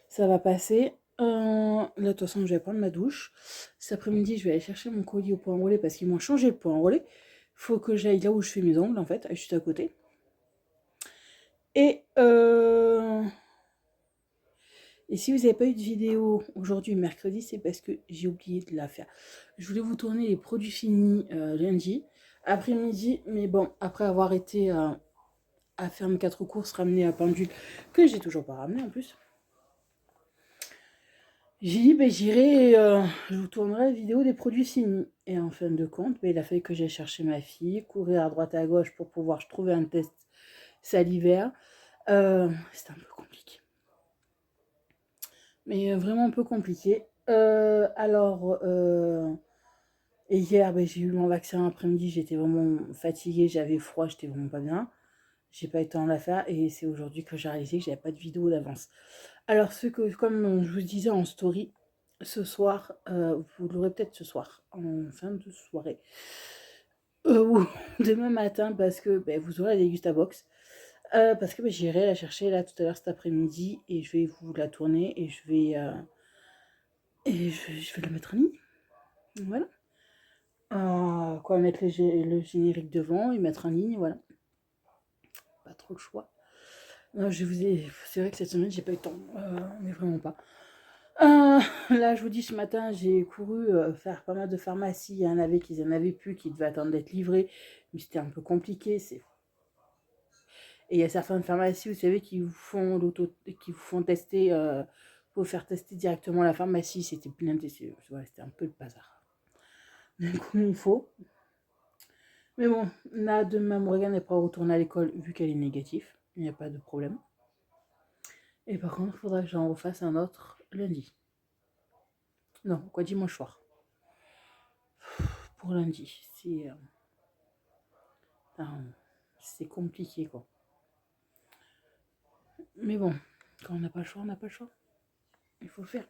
Ça va passer. Là, de toute façon, je vais prendre ma douche. Cet après-midi, je vais aller chercher mon colis au point relais parce qu'ils m'ont changé le point relais. Faut que j'aille là où je fais mes ongles, en fait, juste à côté. Et si vous n'avez pas eu de vidéo aujourd'hui, mercredi, c'est parce que j'ai oublié de la faire. Je voulais vous tourner les produits finis lundi, après-midi, mais bon, après avoir été à faire mes 4 courses, ramener à pendule, que j'ai toujours pas ramené en plus. J'ai dit, ben, j'irai, je vous tournerai la vidéo des produits finis. Et en fin de compte, ben, il a fallu que j'aille chercher ma fille, courir à droite à gauche pour pouvoir trouver un test salivaire. C'était un peu compliqué. Mais vraiment un peu compliqué. Et hier, ben, j'ai eu mon vaccin après-midi, j'étais vraiment fatiguée, j'avais froid, j'étais vraiment pas bien. J'ai pas eu le temps de la faire et c'est aujourd'hui que j'ai réalisé que j'avais pas de vidéo d'avance. Alors, comme je vous disais en story, ce soir, vous l'aurez peut-être ce soir, en fin de soirée, ou demain matin, parce que ben, vous aurez la Dégustabox. Parce que ben, j'irai la chercher là tout à l'heure cet après-midi et je vais vous la tourner et je vais la mettre en ligne. Voilà. Quoi, mettre le générique devant et mettre en ligne, voilà. Pas trop le choix. Non, c'est vrai que cette semaine, j'ai pas eu le temps, mais vraiment pas. Là, je vous dis, ce matin, j'ai couru faire pas mal de pharmacies. Il y en avait qui en avaient plus, qui devaient attendre d'être livrés, mais c'était un peu compliqué. Et il y a certaines pharmacies, vous savez, qui vous font tester, pour faire tester directement la pharmacie. C'était blindé, c'était un peu le bazar. Donc, comme il faut. Mais bon, là, demain, Morgane n'est pas retournée à l'école vu qu'elle est négative. Il n'y a pas de problème. Et par contre, il faudra que j'en refasse un autre lundi. Non, quoi, dimanche soir. Pour lundi. C'est compliqué, quoi. Mais bon, quand on n'a pas le choix, on n'a pas le choix. Il faut le faire.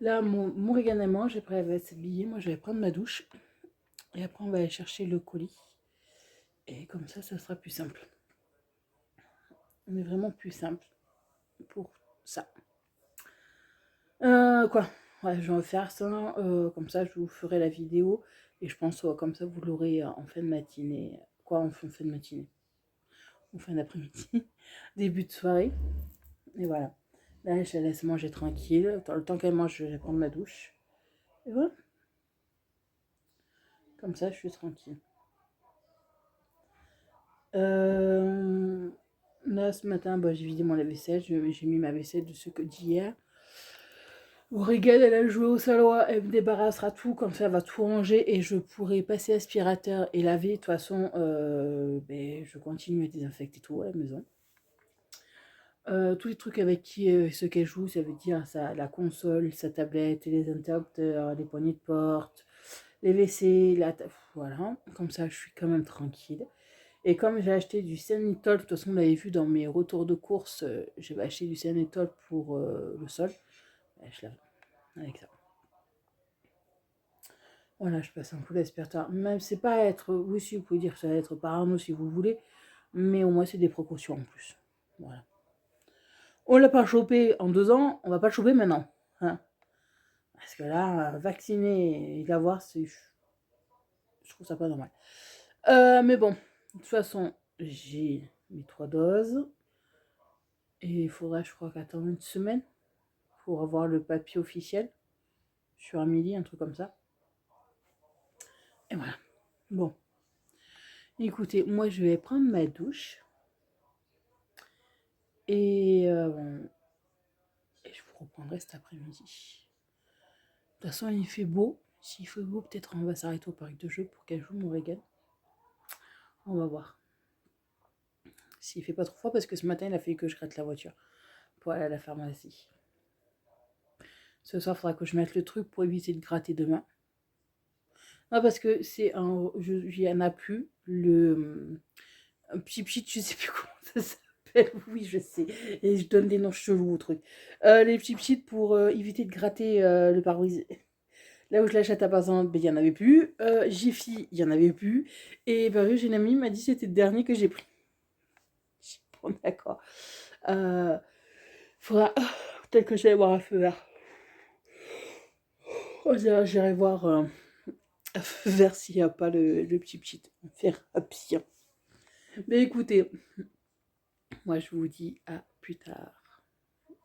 Là, Morgane et moi, elle va s'habiller. Moi, je vais prendre ma douche. Et après, on va aller chercher le colis. Et comme ça sera plus simple. On est vraiment plus simple pour ça. Quoi ouais, je vais faire ça. Comme ça, je vous ferai la vidéo. Et je pense comme ça, vous l'aurez en fin de matinée. Quoi, en fin de matinée. En fin d'après-midi. Début de soirée. Et voilà. Là, je la laisse manger tranquille. Le temps qu'elle mange, je vais prendre ma douche. Et voilà. Comme ça, je suis tranquille. Là, ce matin, bah, j'ai vidé mon lave-vaisselle. J'ai mis ma vaisselle de ce que d'hier. Regan, elle a joué au salon, elle me débarrassera tout, comme ça elle va tout ranger et je pourrai passer aspirateur et laver. De toute façon, ben, je continue à désinfecter tout à la maison. Tous les trucs avec ce qu'elle joue, ça veut dire la console, sa tablette, les interrupteurs, les poignées de porte, les WC, voilà. Comme ça, je suis quand même tranquille. Et comme j'ai acheté du Sanitol, de toute façon, vous l'avez vu dans mes retours de course, j'ai acheté du Sanitol pour le sol. Ben, je lave avec ça. Voilà, je passe un coup d'aspirateur. Même c'est pas être, oui si vous pouvez dire que ça va être parano si vous voulez, mais au moins c'est des précautions en plus. Voilà. On l'a pas chopé en 2 ans, on va pas le choper maintenant. Hein. Parce que là, vacciner et l'avoir, je trouve ça pas normal. Mais bon, de toute façon, j'ai mes 3 doses. Et il faudra, je crois, qu'attendre une semaine pour avoir le papier officiel. Sur un midi, un truc comme ça. Et voilà. Bon. Écoutez, moi je vais prendre ma douche. Et je vous reprendrai cet après-midi. De toute façon, il fait beau. S'il fait beau, peut-être on va s'arrêter au parc de jeux pour qu'elle joue mon vegan. On va voir. S'il fait pas trop froid, parce que ce matin, il a fallu que je gratte la voiture pour aller à la pharmacie. Ce soir, il faudra que je mette le truc pour éviter de gratter demain. Non, parce que il y en a plus. Un pchit, je sais plus comment ça s'appelle. Oui, je sais. Et je donne des noms chelous au truc. Les pchit pour éviter de gratter le pare-brise. Là où je l'achète à Bazin, ben, il n'y en avait plus. Jiffy, il n'y en avait plus. Et ben, j'ai une amie m'a dit que c'était le dernier que j'ai pris. Bon, d'accord. Faudra peut-être que j'aille voir un feu vert. Oh, j'irai voir un feu vert s'il n'y a pas le petit. Faire bien. Mais écoutez, moi je vous dis à plus tard.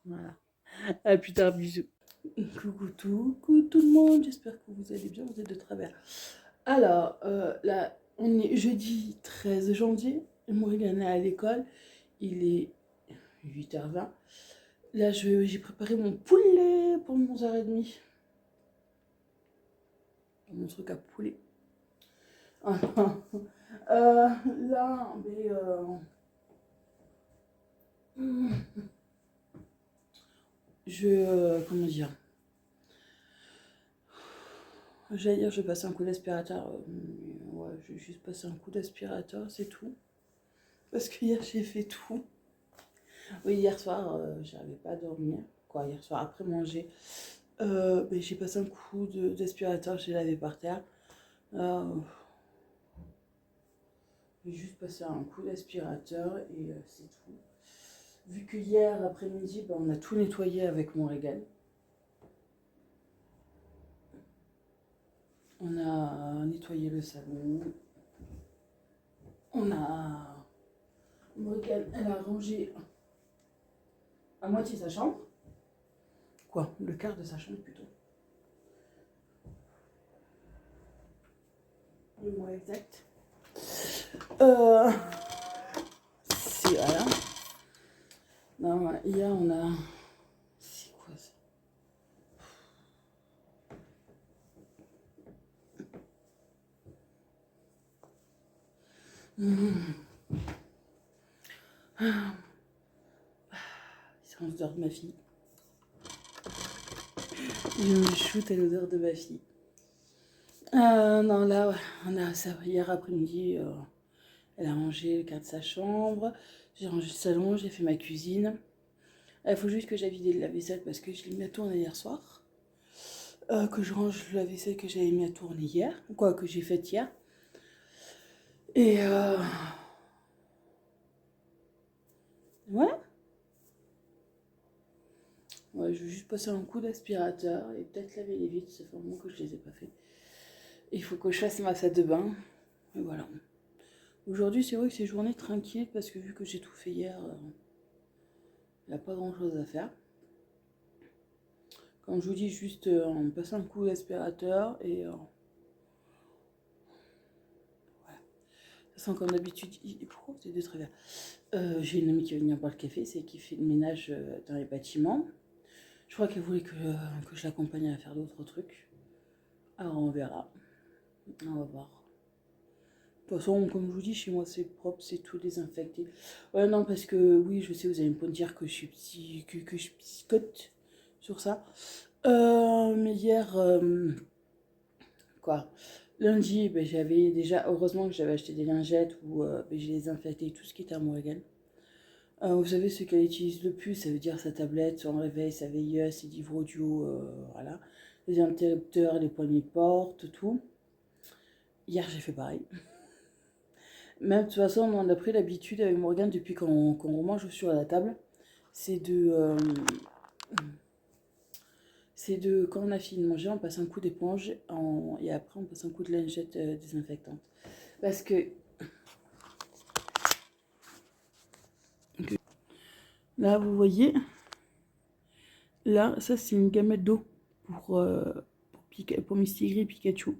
Voilà. À plus tard, bisous. Coucou tout le monde, j'espère que vous allez bien, vous êtes de travers. Alors, là, on est jeudi 13 janvier, Morgane est à l'école, il est 8h20. Là, j'ai préparé mon poulet pour 11h30. Mon truc à poulet. Là, mais comment dire, j'allais dire, je vais passer un coup d'aspirateur. Ouais, je vais juste passer un coup d'aspirateur, c'est tout. Parce que hier, j'ai fait tout. Oui, hier soir, j'arrivais pas à dormir. Quoi, hier soir, après manger, mais j'ai passé un coup d'aspirateur, j'ai lavé par terre. J'ai juste passé un coup d'aspirateur et c'est tout. Vu que hier après-midi, on a tout nettoyé avec mon régal. On a nettoyé le salon. Morgane, elle a rangé à moitié sa chambre. Quoi, le quart de sa chambre plutôt. Le mot exact. C'est voilà. Non, hier on a. C'est quoi ça? C'est l'odeur de ma fille. Je me shoot à l'odeur de ma fille. Non, là, on a ça hier après-midi. Elle a rangé le quart de sa chambre. J'ai rangé le salon, j'ai fait ma cuisine. Il faut juste que j'aille vider le lave-vaisselle parce que je l'ai mis à tourner hier soir. Que je range le lave-vaisselle que j'avais mis à tourner hier. Quoi, que j'ai fait hier. Et voilà. Ouais, je vais juste passer un coup d'aspirateur et peut-être laver les vitres. Ça fait un moment que je les ai pas fait. Il faut que je fasse ma salle de bain. Et voilà. Aujourd'hui, c'est vrai que c'est journée tranquille parce que vu que j'ai tout fait hier, il n'y a pas grand-chose à faire. Comme je vous dis, juste en passant un coup d'aspirateur et voilà. De toute façon, comme d'habitude, pourquoi c'est de travers j'ai une amie qui va venir boire le café, c'est qui fait le ménage dans les bâtiments. Je crois qu'elle voulait que je l'accompagne à faire d'autres trucs. Alors on verra. On va voir. De toute façon, comme je vous dis, chez moi c'est propre, c'est tout désinfecté. Ouais, non, parce que oui, je sais, vous allez me dire que je suis que je psychote sur ça. Mais hier, quoi, lundi, j'avais déjà, heureusement que j'avais acheté des lingettes où j'ai désinfecté tout ce qui était à Morgan. Vous savez, ce qu'elle utilise le plus, ça veut dire sa tablette, son réveil, sa veilleuse, ses livres audio, voilà. Les interrupteurs, les poignées de porte, tout. Hier, j'ai fait pareil. Même de toute façon, on a pris l'habitude avec Morgane depuis qu'on mange sur la table. C'est quand on a fini de manger, on passe un coup d'éponge et après on passe un coup de lingette désinfectante. Parce que là, vous voyez, là, ça c'est une gamette d'eau pour Mistigri et Pikachu.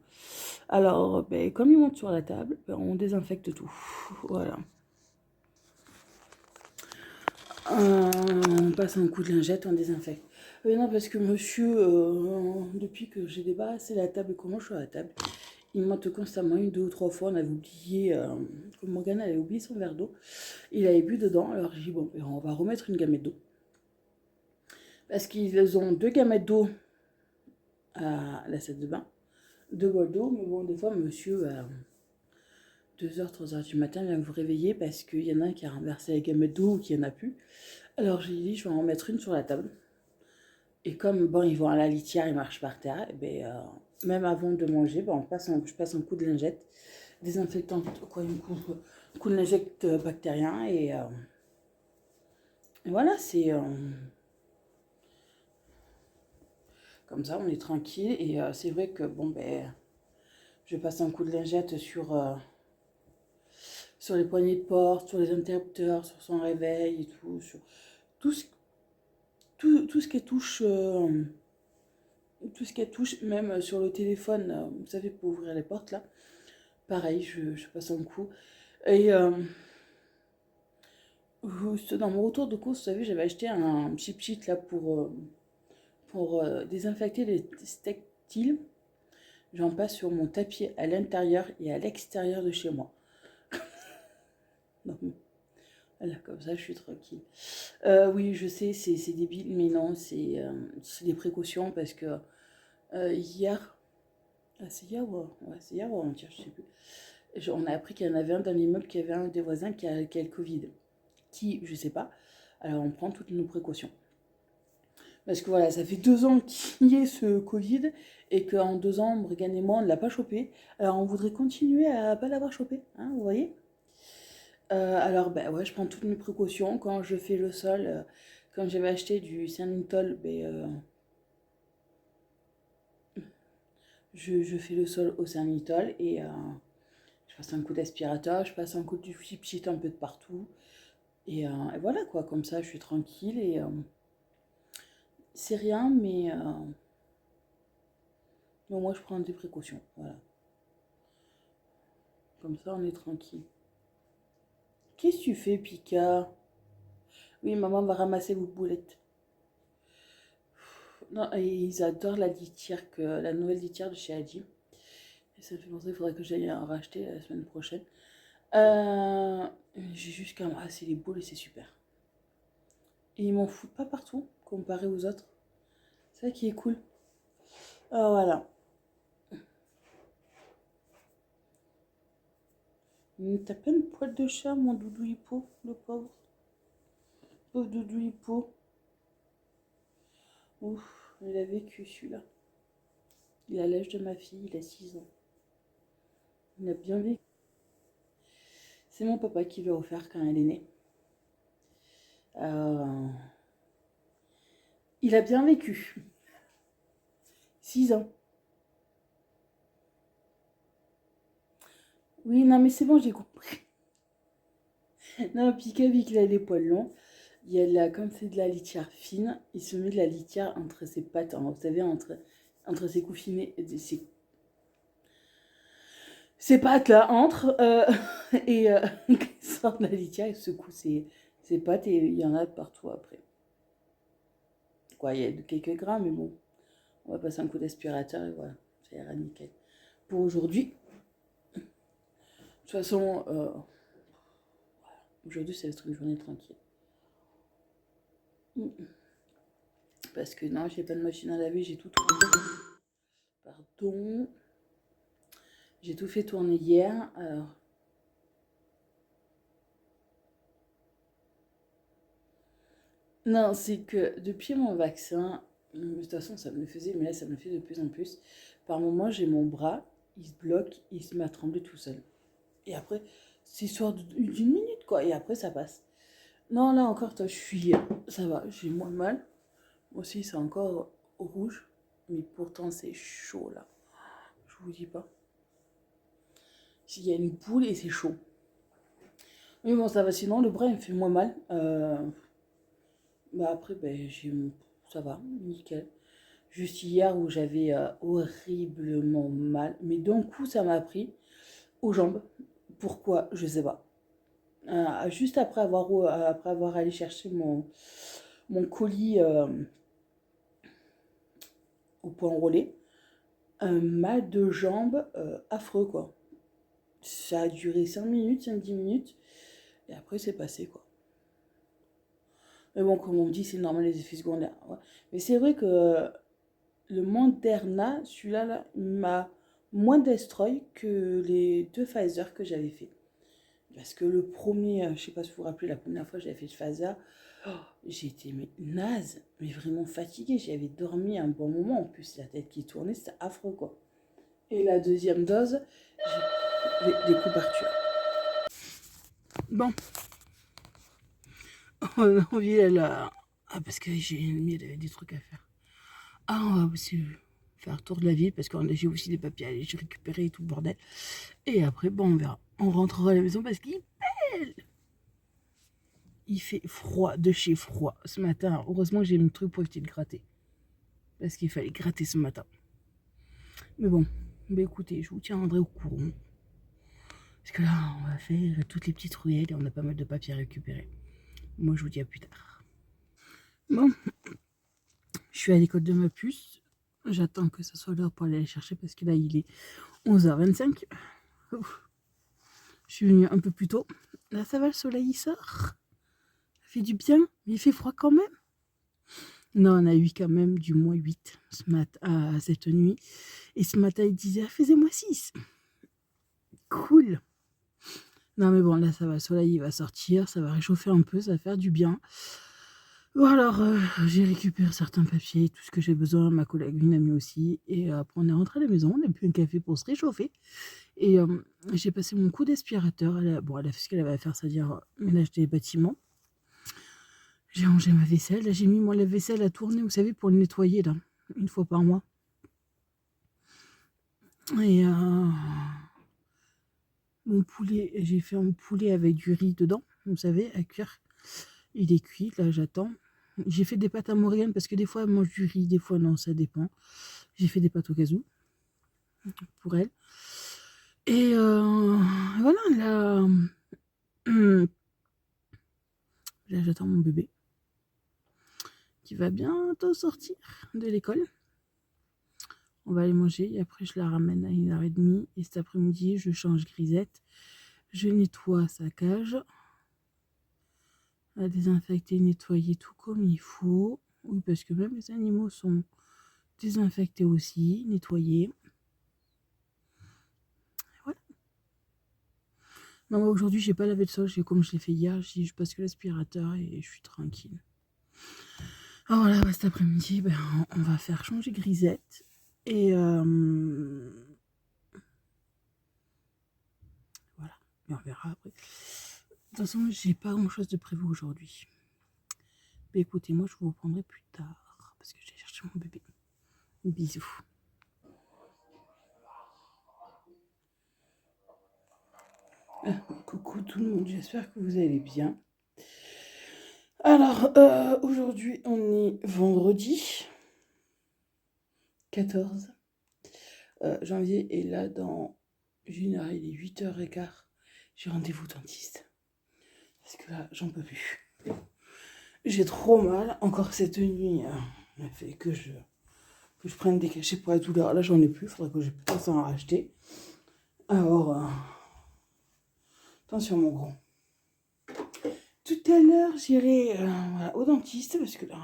Alors, comme ils montent sur la table, on désinfecte tout. Voilà. On passe un coup de lingette, on désinfecte. Non, parce que monsieur, depuis que j'ai débarrassé la table et qu'on mange sur la table, il monte constamment une, deux ou trois fois. On avait oublié, comme Morgane avait oublié son verre d'eau. Il avait bu dedans, alors j'ai dit, bon, on va remettre une gamette d'eau. Parce qu'ils ont deux gamettes d'eau à la salle de bain, deux bols d'eau, mais bon, des fois, monsieur, à 2h, 3h du matin, vient vous réveiller parce qu'il y en a un qui a renversé la gamette d'eau ou qu'il n'y en a plus. Alors j'ai dit, je vais en mettre une sur la table. Et comme, bon, ils vont à la litière, ils marchent par terre, et même avant de manger, je passe un coup de lingette, désinfectant, quoi, un coup de lingette bactérien, et voilà, c'est... comme ça, on est tranquille, et c'est vrai que, bon, je passe un coup de lingette sur les poignées de porte, sur les interrupteurs, sur son réveil et tout, sur tout ce, tout ce qui touche... tout ce qu'elle touche, même sur le téléphone, vous savez, pour ouvrir les portes là, pareil, je passe un coup. Et Juste dans mon retour de course, vous savez, j'avais acheté un cheat là pour désinfecter les textiles. J'en passe sur mon tapis à l'intérieur et à l'extérieur de chez moi. Donc, voilà, comme ça, je suis tranquille. Oui, je sais, c'est débile, mais non, c'est des précautions parce que hier, c'est hier c'est hier ou avant-hier, je sais plus. On a appris qu'il y en avait un dans l'immeuble, qu'il y avait un des voisins qui a le Covid. Qui, je sais pas. Alors, on prend toutes nos précautions. Parce que voilà, ça fait 2 ans qu'il y ait ce Covid et qu'en 2 ans, Morgane et moi, on ne l'a pas chopé. Alors, on voudrait continuer à pas l'avoir chopé, hein, vous voyez. Alors, ben ouais, je prends toutes mes précautions. Quand je fais le sol, quand j'avais acheté du Saint-Lintol, je fais le sol au Saint-Lintol et je passe un coup d'aspirateur, je passe un coup de chip un peu de partout. Et voilà quoi, comme ça, je suis tranquille et c'est rien, mais moi, je prends des précautions. Voilà. Comme ça, on est tranquille. Qu'est-ce que tu fais, Pika? Oui, maman va ramasser vos boulettes. Non, et ils adorent la nouvelle litière de chez Adi. Et ça me fait penser, il faudrait que j'aille en racheter la semaine prochaine. J'ai juste qu'à ramasser les boules et c'est super. Et ils m'en foutent pas partout, comparé aux autres. C'est ça qui est cool. Alors voilà. T'as plein de poils de chat, mon doudou hippo, le pauvre. Pauvre doudou hippo. Ouf, il a vécu celui-là. Il a l'âge de ma fille, il a 6 ans. Il a bien vécu. C'est mon papa qui l'a offert quand elle est née. Euh, Il a bien vécu. 6 ans. Oui, non, mais c'est bon, j'ai compris. Non, Pika, vu qu'il a les poils longs, il y a comme c'est de la litière fine, il se met de la litière entre ses pattes, hein, vous savez, entre ses couffines, ses pattes là, et il sort de la litière, il secoue ses pattes et il y en a partout après. Quoi, il y a quelques grammes, mais bon, on va passer un coup d'aspirateur et voilà, ça ira nickel. Pour aujourd'hui, de toute façon, aujourd'hui, ça va être une journée tranquille. Parce que non, j'ai pas de machine à laver, j'ai tout tourné. Pardon. J'ai tout fait tourner hier. Alors. Non, c'est que depuis mon vaccin, de toute façon, ça me le faisait, mais là, ça me le fait de plus en plus. Par moments, j'ai mon bras, il se bloque, il se met à trembler tout seul. Et après, c'est histoire d'une minute, quoi. Et après, ça passe. Non, là encore, toi, ça va, j'ai moins mal. Moi aussi, c'est encore rouge. Mais pourtant, c'est chaud, là. Je vous dis pas. Il y a une boule et c'est chaud. Oui, bon, ça va. Sinon, le bras, il me fait moins mal. Après, ça va, nickel. Juste hier où j'avais horriblement mal. Mais d'un coup, ça m'a pris aux jambes. Pourquoi? Je sais pas. Juste après avoir allé chercher mon colis au point relais, un mal de jambes affreux, quoi. Ça a duré 5 minutes, 5-10 minutes. Et après, c'est passé, quoi. Mais bon, comme on me dit, c'est normal les effets secondaires. Ouais. Mais c'est vrai que le Moderna, celui-là, là, m'a moins destroy que les 2 Pfizer que j'avais fait. Parce que le premier, je sais pas si vous vous rappelez, la première fois que j'avais fait le Pfizer, j'ai été naze, mais vraiment fatiguée. J'avais dormi un bon moment. En plus, la tête qui tournait, c'était affreux, quoi. Et la deuxième dose, j'ai des couvertures. Bon, on a envie d'aller Ah, parce que il y avait des trucs à faire. Ah, on va aussi faire un tour de la ville parce que j'ai aussi des papiers à aller récupérer et tout le bordel. Et après, bon, on verra. On rentrera à la maison parce qu'il pèle. Il fait froid, de chez froid ce matin. Heureusement que j'ai mis le truc pour éviter de gratter. Parce qu'il fallait gratter ce matin. Mais bon, écoutez, je vous tiendrai au courant. Parce que là, on va faire toutes les petites ruelles et on a pas mal de papiers à récupérer. Moi, je vous dis à plus tard. Bon, je suis à l'école de ma puce. J'attends que ça soit l'heure pour aller la chercher parce que là, il est 11h25. Ouf. Je suis venue un peu plus tôt. Là, ça va, le soleil, il sort. Ça fait du bien, mais il fait froid quand même. Non, on a eu quand même du moins 8 ce matin, cette nuit. Et ce matin, il disait, ah, faisait-moi 6. Cool. Non, mais bon, là, ça va, le soleil, il va sortir. Ça va réchauffer un peu, ça va faire du bien. Bon, alors, j'ai récupéré certains papiers, tout ce que j'ai besoin. Ma collègue, une amie aussi. Et après, on est rentré à la maison. On a bu un café pour se réchauffer. Et j'ai passé mon coup d'aspirateur. Elle a fait ce qu'elle avait à faire, c'est-à-dire ménage des bâtiments. J'ai rangé ma vaisselle. Là, j'ai mis mon lave-vaisselle à tourner, vous savez, pour le nettoyer, là, une fois par mois. Et mon poulet, j'ai fait un poulet avec du riz dedans, vous savez, à cuire. Il est cuit, là, j'attends. J'ai fait des pâtes à Morgane parce que des fois, elle mange du riz, des fois, non, ça dépend. J'ai fait des pâtes au casou pour elle. Et voilà, là, là j'attends mon bébé qui va bientôt sortir de l'école. On va aller manger et après je la ramène à 1h30. Et cet après-midi, je change Grisette. Je nettoie sa cage. À désinfecter, nettoyer tout comme il faut. Oui, parce que même les animaux sont désinfectés aussi, nettoyés. Voilà. Non, moi aujourd'hui, j'ai pas lavé le sol. Comme je l'ai fait hier, je passe que l'aspirateur et je suis tranquille. Alors voilà, cet après-midi, ben, on va faire changer Grisette. Et voilà, et on verra après. De toute façon, j'ai pas grand chose de prévu aujourd'hui. Mais écoutez, moi je vous reprendrai plus tard parce que j'ai cherché mon bébé. Bisous. Coucou tout le monde, j'espère que vous allez bien. Alors, aujourd'hui on est vendredi 14 janvier et là dans une heure, il est 8h15. J'ai rendez-vous dentiste. Parce que là, j'en peux plus. J'ai trop mal. Encore cette nuit, elle fait que je prenne des cachets pour la douleur. Là, j'en ai plus. Il faudrait que je pense en racheter. Alors, attention, mon gros. Tout à l'heure, j'irai voilà, au dentiste parce que là,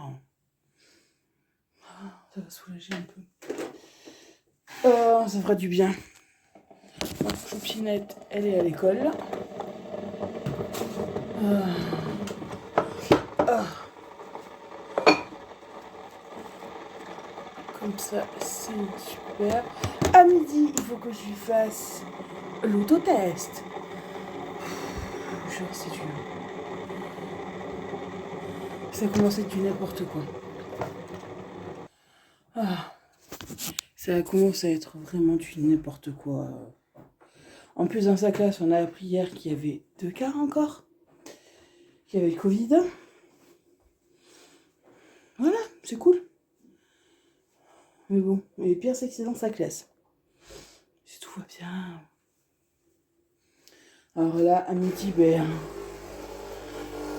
ça va soulager un peu. Ça fera du bien. Ma copinette, elle est à l'école. Comme ça, c'est super. À midi, il faut que je lui fasse l'autotest. Genre, c'est dur. Ça commence à être du n'importe quoi. Ça commence à être vraiment du n'importe quoi. En plus, dans sa classe, on a appris hier qu'il y avait 2 cas encore. Qu'il y avait le Covid. Voilà, c'est cool. Mais bon, le pire, c'est que c'est dans sa classe. Si tout va bien. Alors là, à midi, ben,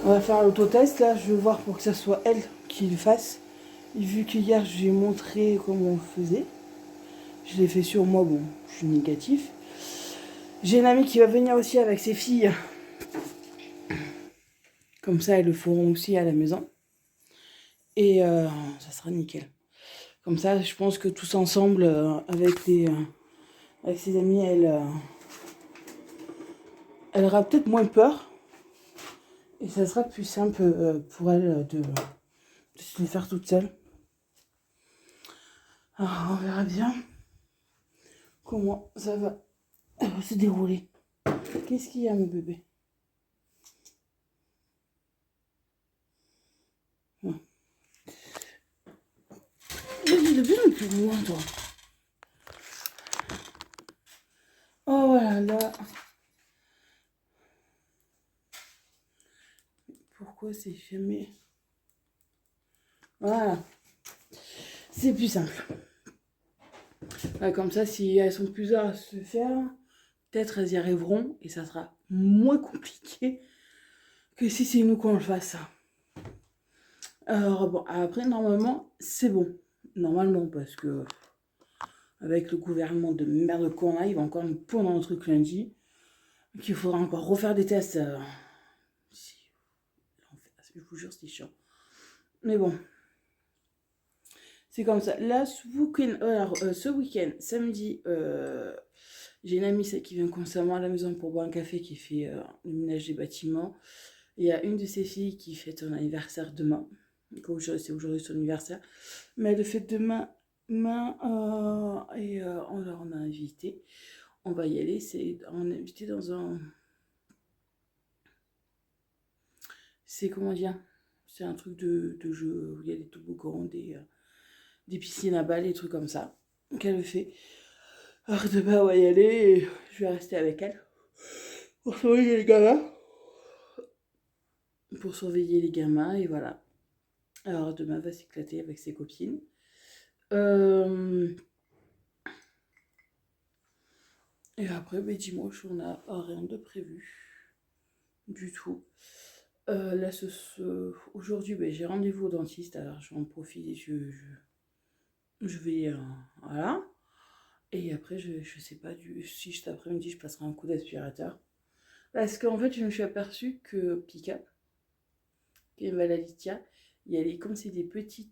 on va faire l'autotest. Là, je vais voir pour que ça soit elle qui le fasse. Et vu qu'hier, je lui ai montré comment on faisait. Je l'ai fait sur moi, bon, je suis négatif. J'ai une amie qui va venir aussi avec ses filles. Comme ça, elles le feront aussi à la maison. Et ça sera nickel. Comme ça, je pense que tous ensemble, avec ses amis, elle aura peut-être moins peur. Et ça sera plus simple pour elle de se le faire toute seule. Alors, on verra bien comment ça va se dérouler. Qu'est-ce qu'il y a, mon bébé? Vas-y, de bien un peu loin, toi. Oh, voilà, là. Pourquoi c'est fermé? Voilà. C'est plus simple. Ouais, comme ça, si elles sont plusieurs à se faire, peut-être elles y arriveront et ça sera moins compliqué que si c'est nous qu'on le fasse. Alors bon, après normalement c'est bon. Normalement parce que avec le gouvernement de merde qu'on a, il va encore nous pondre un truc lundi. Qu'il faudra encore refaire des tests. Je vous jure, c'est chiant. Mais bon. C'est comme ça. Là, ce week-end, samedi, j'ai une amie qui vient constamment à la maison pour boire un café, qui fait le ménage des bâtiments. Il y a une de ses filles qui fête son anniversaire demain. C'est aujourd'hui son anniversaire. Mais elle le fête demain. Et on leur a invité. On va y aller. On est invité dans un... C'est comment dire? C'est un truc de jeu où il y a des toboggans, des piscines à balles, des trucs comme ça. Qu'elle fait. Alors demain, on va y aller et je vais rester avec elle pour surveiller les gamins. Pour surveiller les gamins et voilà. Alors demain, elle va s'éclater avec ses copines. Et après, dimanche, on n'a rien de prévu. Du tout. Là, aujourd'hui, j'ai rendez-vous au dentiste. Alors, je vais en profiter. Je vais... voilà. Et après, je sais pas si cet après-midi, je passerai un coup d'aspirateur. Parce qu'en fait, je me suis aperçue que Pika, qui est une maladie, il y a comme c'est des petits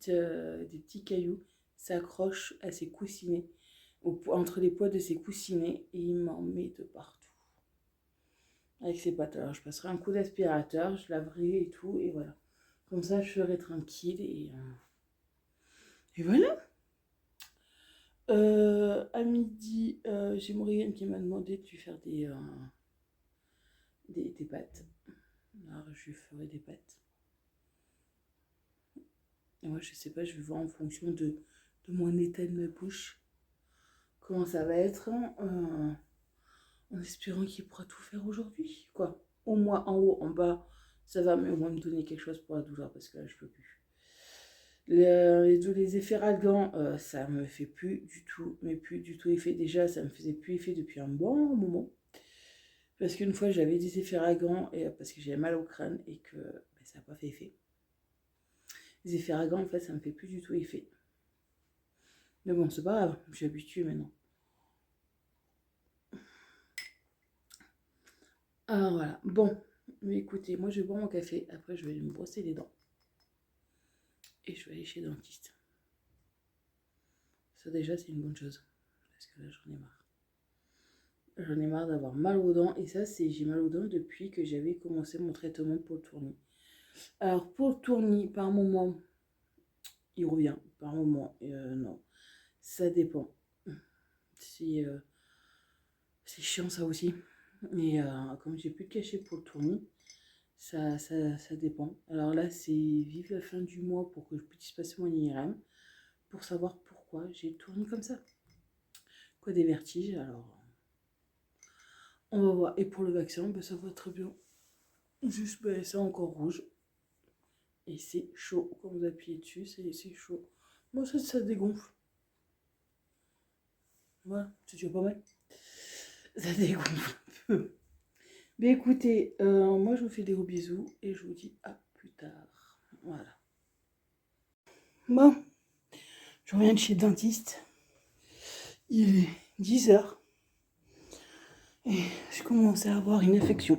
cailloux, s'accrochent à ses coussinets, entre les poids de ses coussinets, et il m'en met de partout. Avec ses pattes. Alors, je passerai un coup d'aspirateur, je laverai et tout, et voilà. Comme ça, je serai tranquille, et voilà. À midi, j'ai Morgane qui m'a demandé de lui faire des pâtes. Alors, je lui ferai des pâtes. Et moi, je sais pas, je vais voir en fonction de mon état de ma bouche comment ça va être, en espérant qu'il pourra tout faire aujourd'hui, quoi. Au moins en haut, en bas, ça va, mais au moins me donner quelque chose pour la douleur, parce que là, je peux plus. Les effets ralgants, ça me fait plus du tout, mais plus du tout effet. Déjà, ça me faisait plus effet depuis un bon moment. Parce qu'une fois, j'avais des effets ralgants, et parce que j'avais mal au crâne, et que ça n'a pas fait effet. Les effets ralgants, en fait, ça me fait plus du tout effet. Mais bon, c'est pas grave, je suis habituée maintenant. Alors voilà, bon, mais écoutez, moi je vais boire mon café, après je vais aller me brosser les dents. Et je vais aller chez le dentiste. Ça déjà, c'est une bonne chose. Parce que là, j'en ai marre. J'en ai marre d'avoir mal aux dents. Et ça, j'ai mal aux dents depuis que j'avais commencé mon traitement pour le tournis. Alors, pour le tournis, par moment, il revient. Par moment, non. Ça dépend. C'est chiant ça aussi. Mais comme j'ai plus de cachet pour le tournis, ça dépend. Alors là, c'est vive la fin du mois pour que je puisse passer mon IRM. Pour savoir pourquoi j'ai tourné comme ça. Quoi, des vertiges, alors on va voir. Et pour le vaccin, ça va très bien. Juste, c'est encore rouge. Et c'est chaud. Quand vous appuyez dessus, c'est chaud. Moi, ça dégonfle. Voilà, c'est déjà pas mal. Ça dégonfle un peu. Mais écoutez, moi, je vous fais des gros bisous. Et je vous dis à plus tard. Voilà. Bon, je reviens de chez le dentiste. Il est 10h. Et je commence à avoir une infection.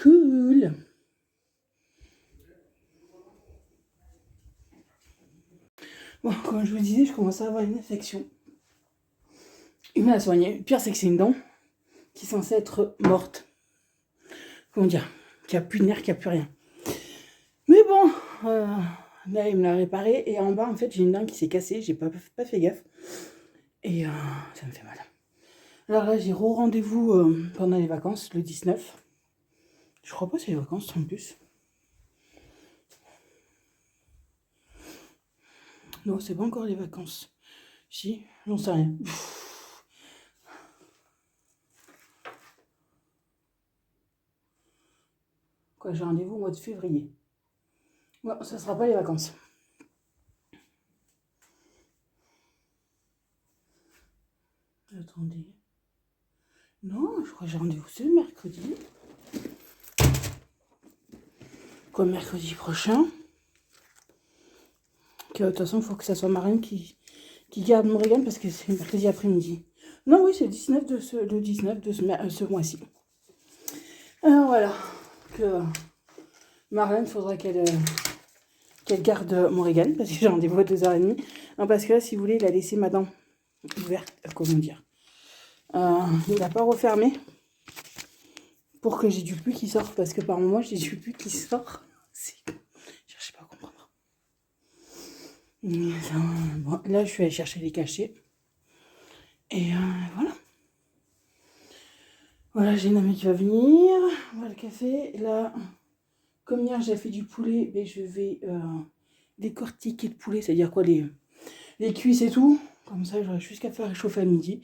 Cool. Bon, comme je vous disais, je commence à avoir une infection. Il m'a soigné. Le pire, c'est que c'est une dent qui est censée être morte. Comment dire? Qui a plus de nerfs, qui a plus rien. Mais bon, là, il me l'a réparé. Et en bas, en fait, j'ai une dent qui s'est cassée. J'ai pas fait gaffe. Et ça me fait mal. Alors là, j'ai rendez-vous pendant les vacances, le 19. Je crois pas que c'est les vacances en plus. Non, c'est pas encore les vacances. Si, j'en sais rien. Quoi, j'ai rendez-vous au mois de février. Bon, ça sera pas les vacances. Attendez. Non, je crois que j'ai rendez-vous, c'est le mercredi. comme mercredi prochain. Que, de toute façon, il faut que ça soit Marine qui garde Morgane parce que c'est mercredi après-midi. Non, oui, c'est le 19 de ce mois-ci. Alors voilà, que Marlène, faudra qu'elle garde Morgane parce que j'ai rendez-vous à 2h30. Non, parce que là, si vous voulez, il a laissé ma dent ouverte, comment dire. Il n'a pas refermé pour que j'ai du pus qui sort parce que par moment, j'ai du pus qui sort. Je sais pas à comprendre. Bon, là, je suis allée chercher les cachets. Et voilà. Voilà, j'ai une amie qui va venir. Voilà le café. Là, comme hier, j'ai fait du poulet, mais je vais décortiquer le poulet, c'est-à-dire quoi, les cuisses et tout. Comme ça, j'aurai juste qu'à faire réchauffer à midi.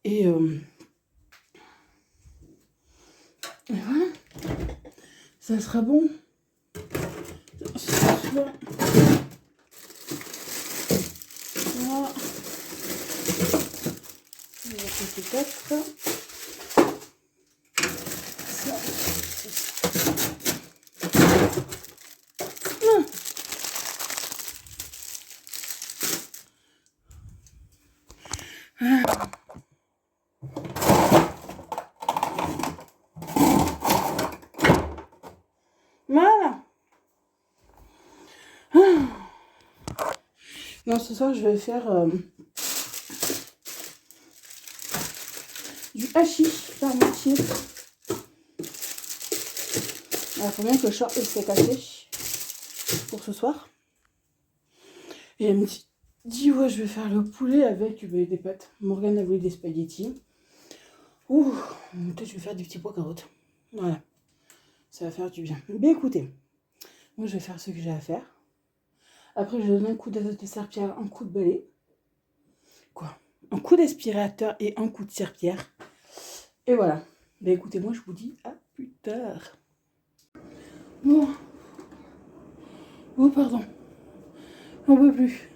Et voilà. Ça sera bon. Voilà. On va passer 4. Voilà. Non, ce soir, je vais faire du hachis par moitié. Il faut bien que le short s'est cassé pour ce soir. Et elle me dit ouais, je vais faire le poulet avec des pâtes. Morgane a voulu des spaghettis. Ouh, peut-être je vais faire des petits pois carottes. Voilà, ça va faire du bien. Mais écoutez, moi je vais faire ce que j'ai à faire. Après, je donne un coup de serpillère, un coup de balai. Quoi? Un coup d'aspirateur et un coup de serpillère. Et voilà. Ben écoutez, moi je vous dis à plus tard. Bon. Oh, pardon. On peut plus.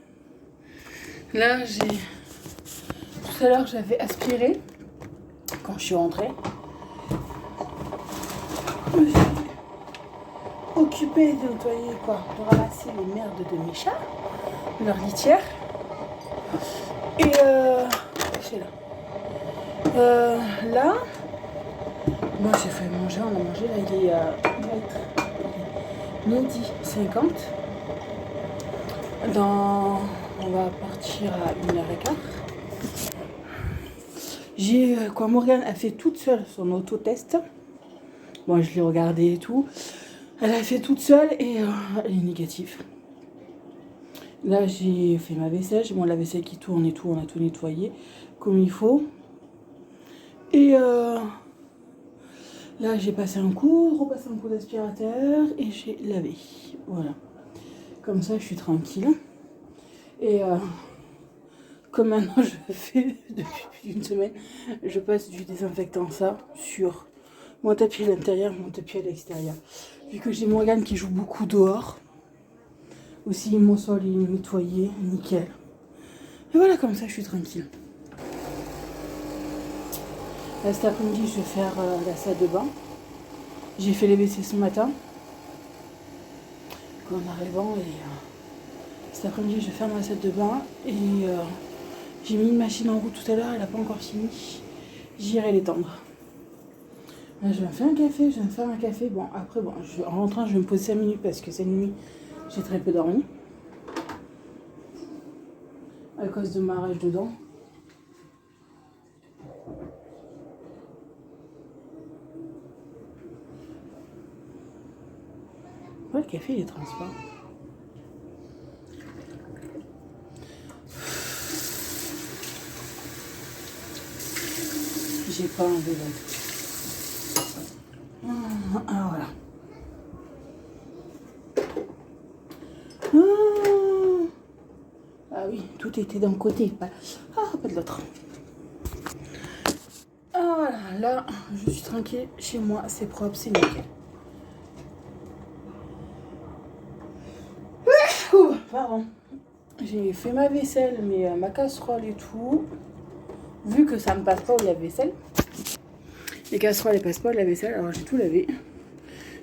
Là, tout à l'heure, j'avais aspiré quand je suis rentrée. Je me suis occupée de nettoyer quoi? De ramasser les merdes de mes chats, leur litière. Et c'est là. Là, moi j'ai fait manger, on a mangé, là il est midi 50. On va partir à 1h15. Morgane a fait toute seule son autotest. Bon, je l'ai regardé et tout. Elle a fait toute seule et elle est négative. Là, j'ai fait ma vaisselle. J'ai mon lave-vaisselle qui tourne et tout. On a tout nettoyé comme il faut. Et là, j'ai passé repassé un coup d'aspirateur et j'ai lavé. Voilà. Comme ça, je suis tranquille. Et comme maintenant je fais depuis plus d'une semaine, je passe du désinfectant ça sur mon tapis à l'intérieur, mon tapis à l'extérieur. Vu que j'ai Morgane qui joue beaucoup dehors. Aussi mon sol est nettoyé, nickel. Et voilà, comme ça je suis tranquille. Là, cet après-midi je vais faire la salle de bain. J'ai fait les WC ce matin. En arrivant et cet après-midi je vais faire ma salle de bain et j'ai mis une machine en route tout à l'heure, elle n'a pas encore fini. J'irai l'étendre. Là, je vais me faire un café. Bon, après, en rentrant, je vais me poser 5 minutes parce que cette nuit, j'ai très peu dormi. À cause de ma rage dedans. Ouais, le café, il est transparent. J'ai pas enlevé l'autre. Ah, voilà. Ah oui, tout était d'un côté, pas de l'autre. Ah voilà, là, je suis tranquille chez moi, c'est propre, c'est nickel. Pardon. J'ai fait ma vaisselle, mais ma casserole et tout. Vu que ça me passe pas au lave-vaisselle. Les casseroles, elles passent pas au lave-vaisselle, alors j'ai tout lavé.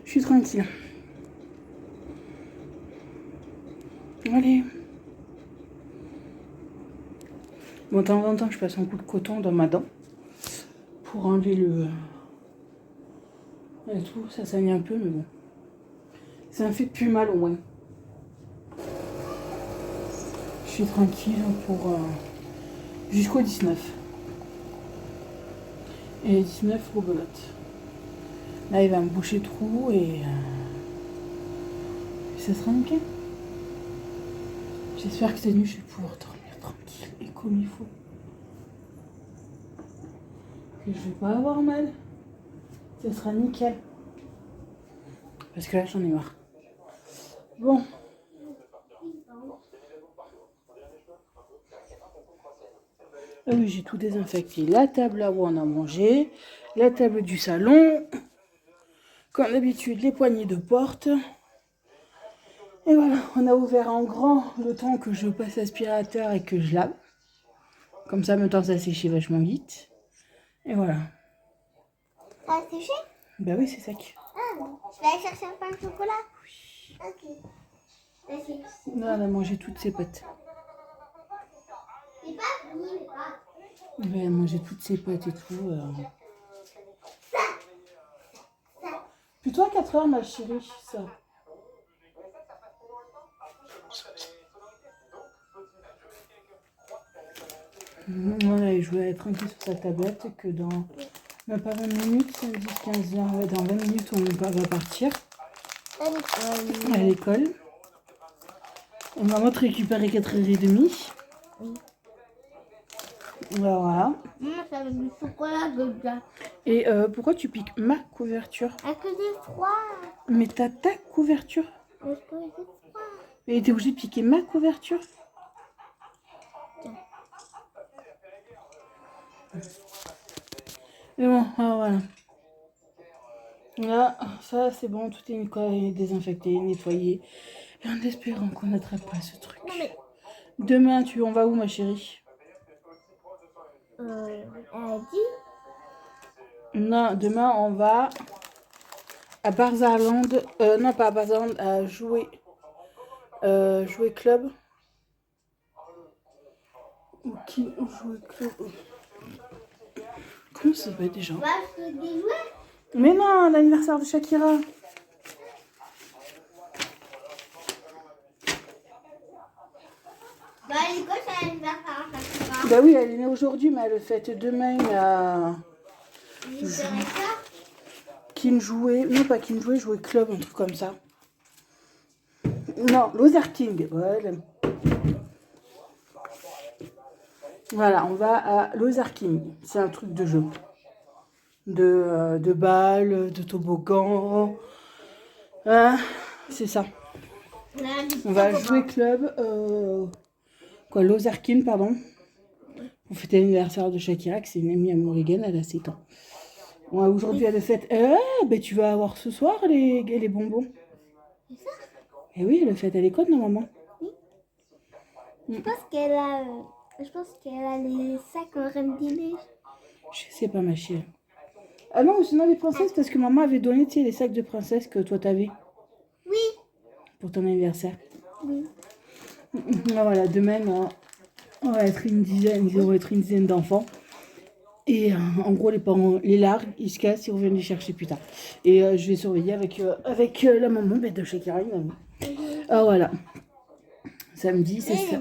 Je suis tranquille. Allez. Bon, de temps en temps, je passe un coup de coton dans ma dent pour enlever le... et tout. Ça saigne un peu, mais bon. Ça me fait plus mal au moins. Je suis tranquille pour jusqu'au 19. Et le 19, rebelote. Là, il va me boucher le trou et ça sera nickel. J'espère que cette nuit, je vais pouvoir dormir tranquille et comme il faut. Que je vais pas avoir mal. Ça sera nickel. Parce que là, j'en ai marre. Bon. Ah oui, j'ai tout désinfecté. La table là où on a mangé, la table du salon, comme d'habitude, les poignées de porte. Et voilà, on a ouvert en grand le temps que je passe l'aspirateur et que je lave. Comme ça, en même temps, ça séche vachement vite. Et voilà. Ça a séché? Bah oui, c'est sec. Ah, je vais aller chercher un pain de chocolat. Oui. Ok. Vas-y. Là, on a mangé toutes ses pâtes. C'est pas fini, mais pas. On a mangé toutes ses pâtes et tout. Plutôt à 4 heures, ma chérie, ça. Voilà, je vais être tranquille sur sa tablette que dans même pas 20 minutes, ça me dit 15 heures, ouais, dans 20 minutes, on va partir à l'école. On va te récupérer 4h30. Voilà. Maman, ça veut du chocolat dedans. Et pourquoi tu piques ma couverture? À cause du froid. Mais t'as ta couverture. À cause du froid. Et t'es obligé de piquer ma couverture? Mais bon, voilà. Là, ça c'est bon, tout est désinfecté, nettoyé. Et en espérant qu'on n'attrape pas ce truc. Non mais... Demain, on va où, ma chérie? Elle a dit... Non, demain, on va à Barzarland. Non, pas à Barzarland, à jouer club. Ou qui jouer club? Comment ça s'appelle déjà? On va acheter des jouets. Mais non, l'anniversaire de Shakira. Bah, l'école, c'est l'anniversaire à Shakira. Bah oui, elle est née aujourd'hui, mais elle le fête demain à Kinjoué. Non, pas Kinjoué, jouer club, un truc comme ça. Non, Loser King. Ouais, voilà, on va à Loser King. C'est un truc de jeu. De balles, de toboggan. C'est ça. On va jouer club. Loser King, pardon. Pour fêter l'anniversaire de Shakira, que c'est une amie à Morrigan, elle a 7 ans. Ouais, aujourd'hui, elle a fête. Ben, tu vas avoir ce soir les bonbons. C'est ça? Eh oui, elle a fête à l'école, normalement. Oui. Je pense qu'elle a les sacs en reine des neiges. Je sais pas, ma chérie. Ah non, sinon les princesses, parce que maman avait donné, tu sais, les sacs de princesse que toi t'avais. Oui. Pour ton anniversaire. Oui. Voilà, demain, on va être une dizaine d'enfants. Et en gros, les parents les larguent, ils se cassent, ils reviennent les chercher plus tard. Et je vais surveiller avec la maman de Shakira, une amie. Ah voilà. Samedi, c'est ça.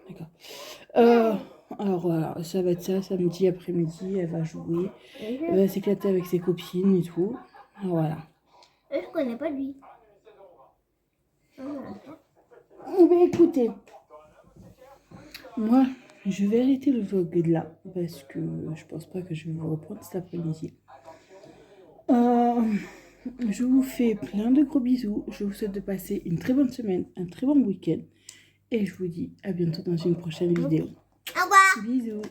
D'accord. Alors voilà, ça va être ça, samedi après-midi, elle va jouer. Elle va s'éclater avec ses copines et tout. Voilà. Je connais pas lui. Ben écoutez, moi, je vais arrêter le vlog là, parce que je pense pas que je vais vous reprendre cet après-midi. Je vous fais plein de gros bisous. Je vous souhaite de passer une très bonne semaine, un très bon week-end. Et je vous dis à bientôt dans une prochaine vidéo. Au revoir. Bisous.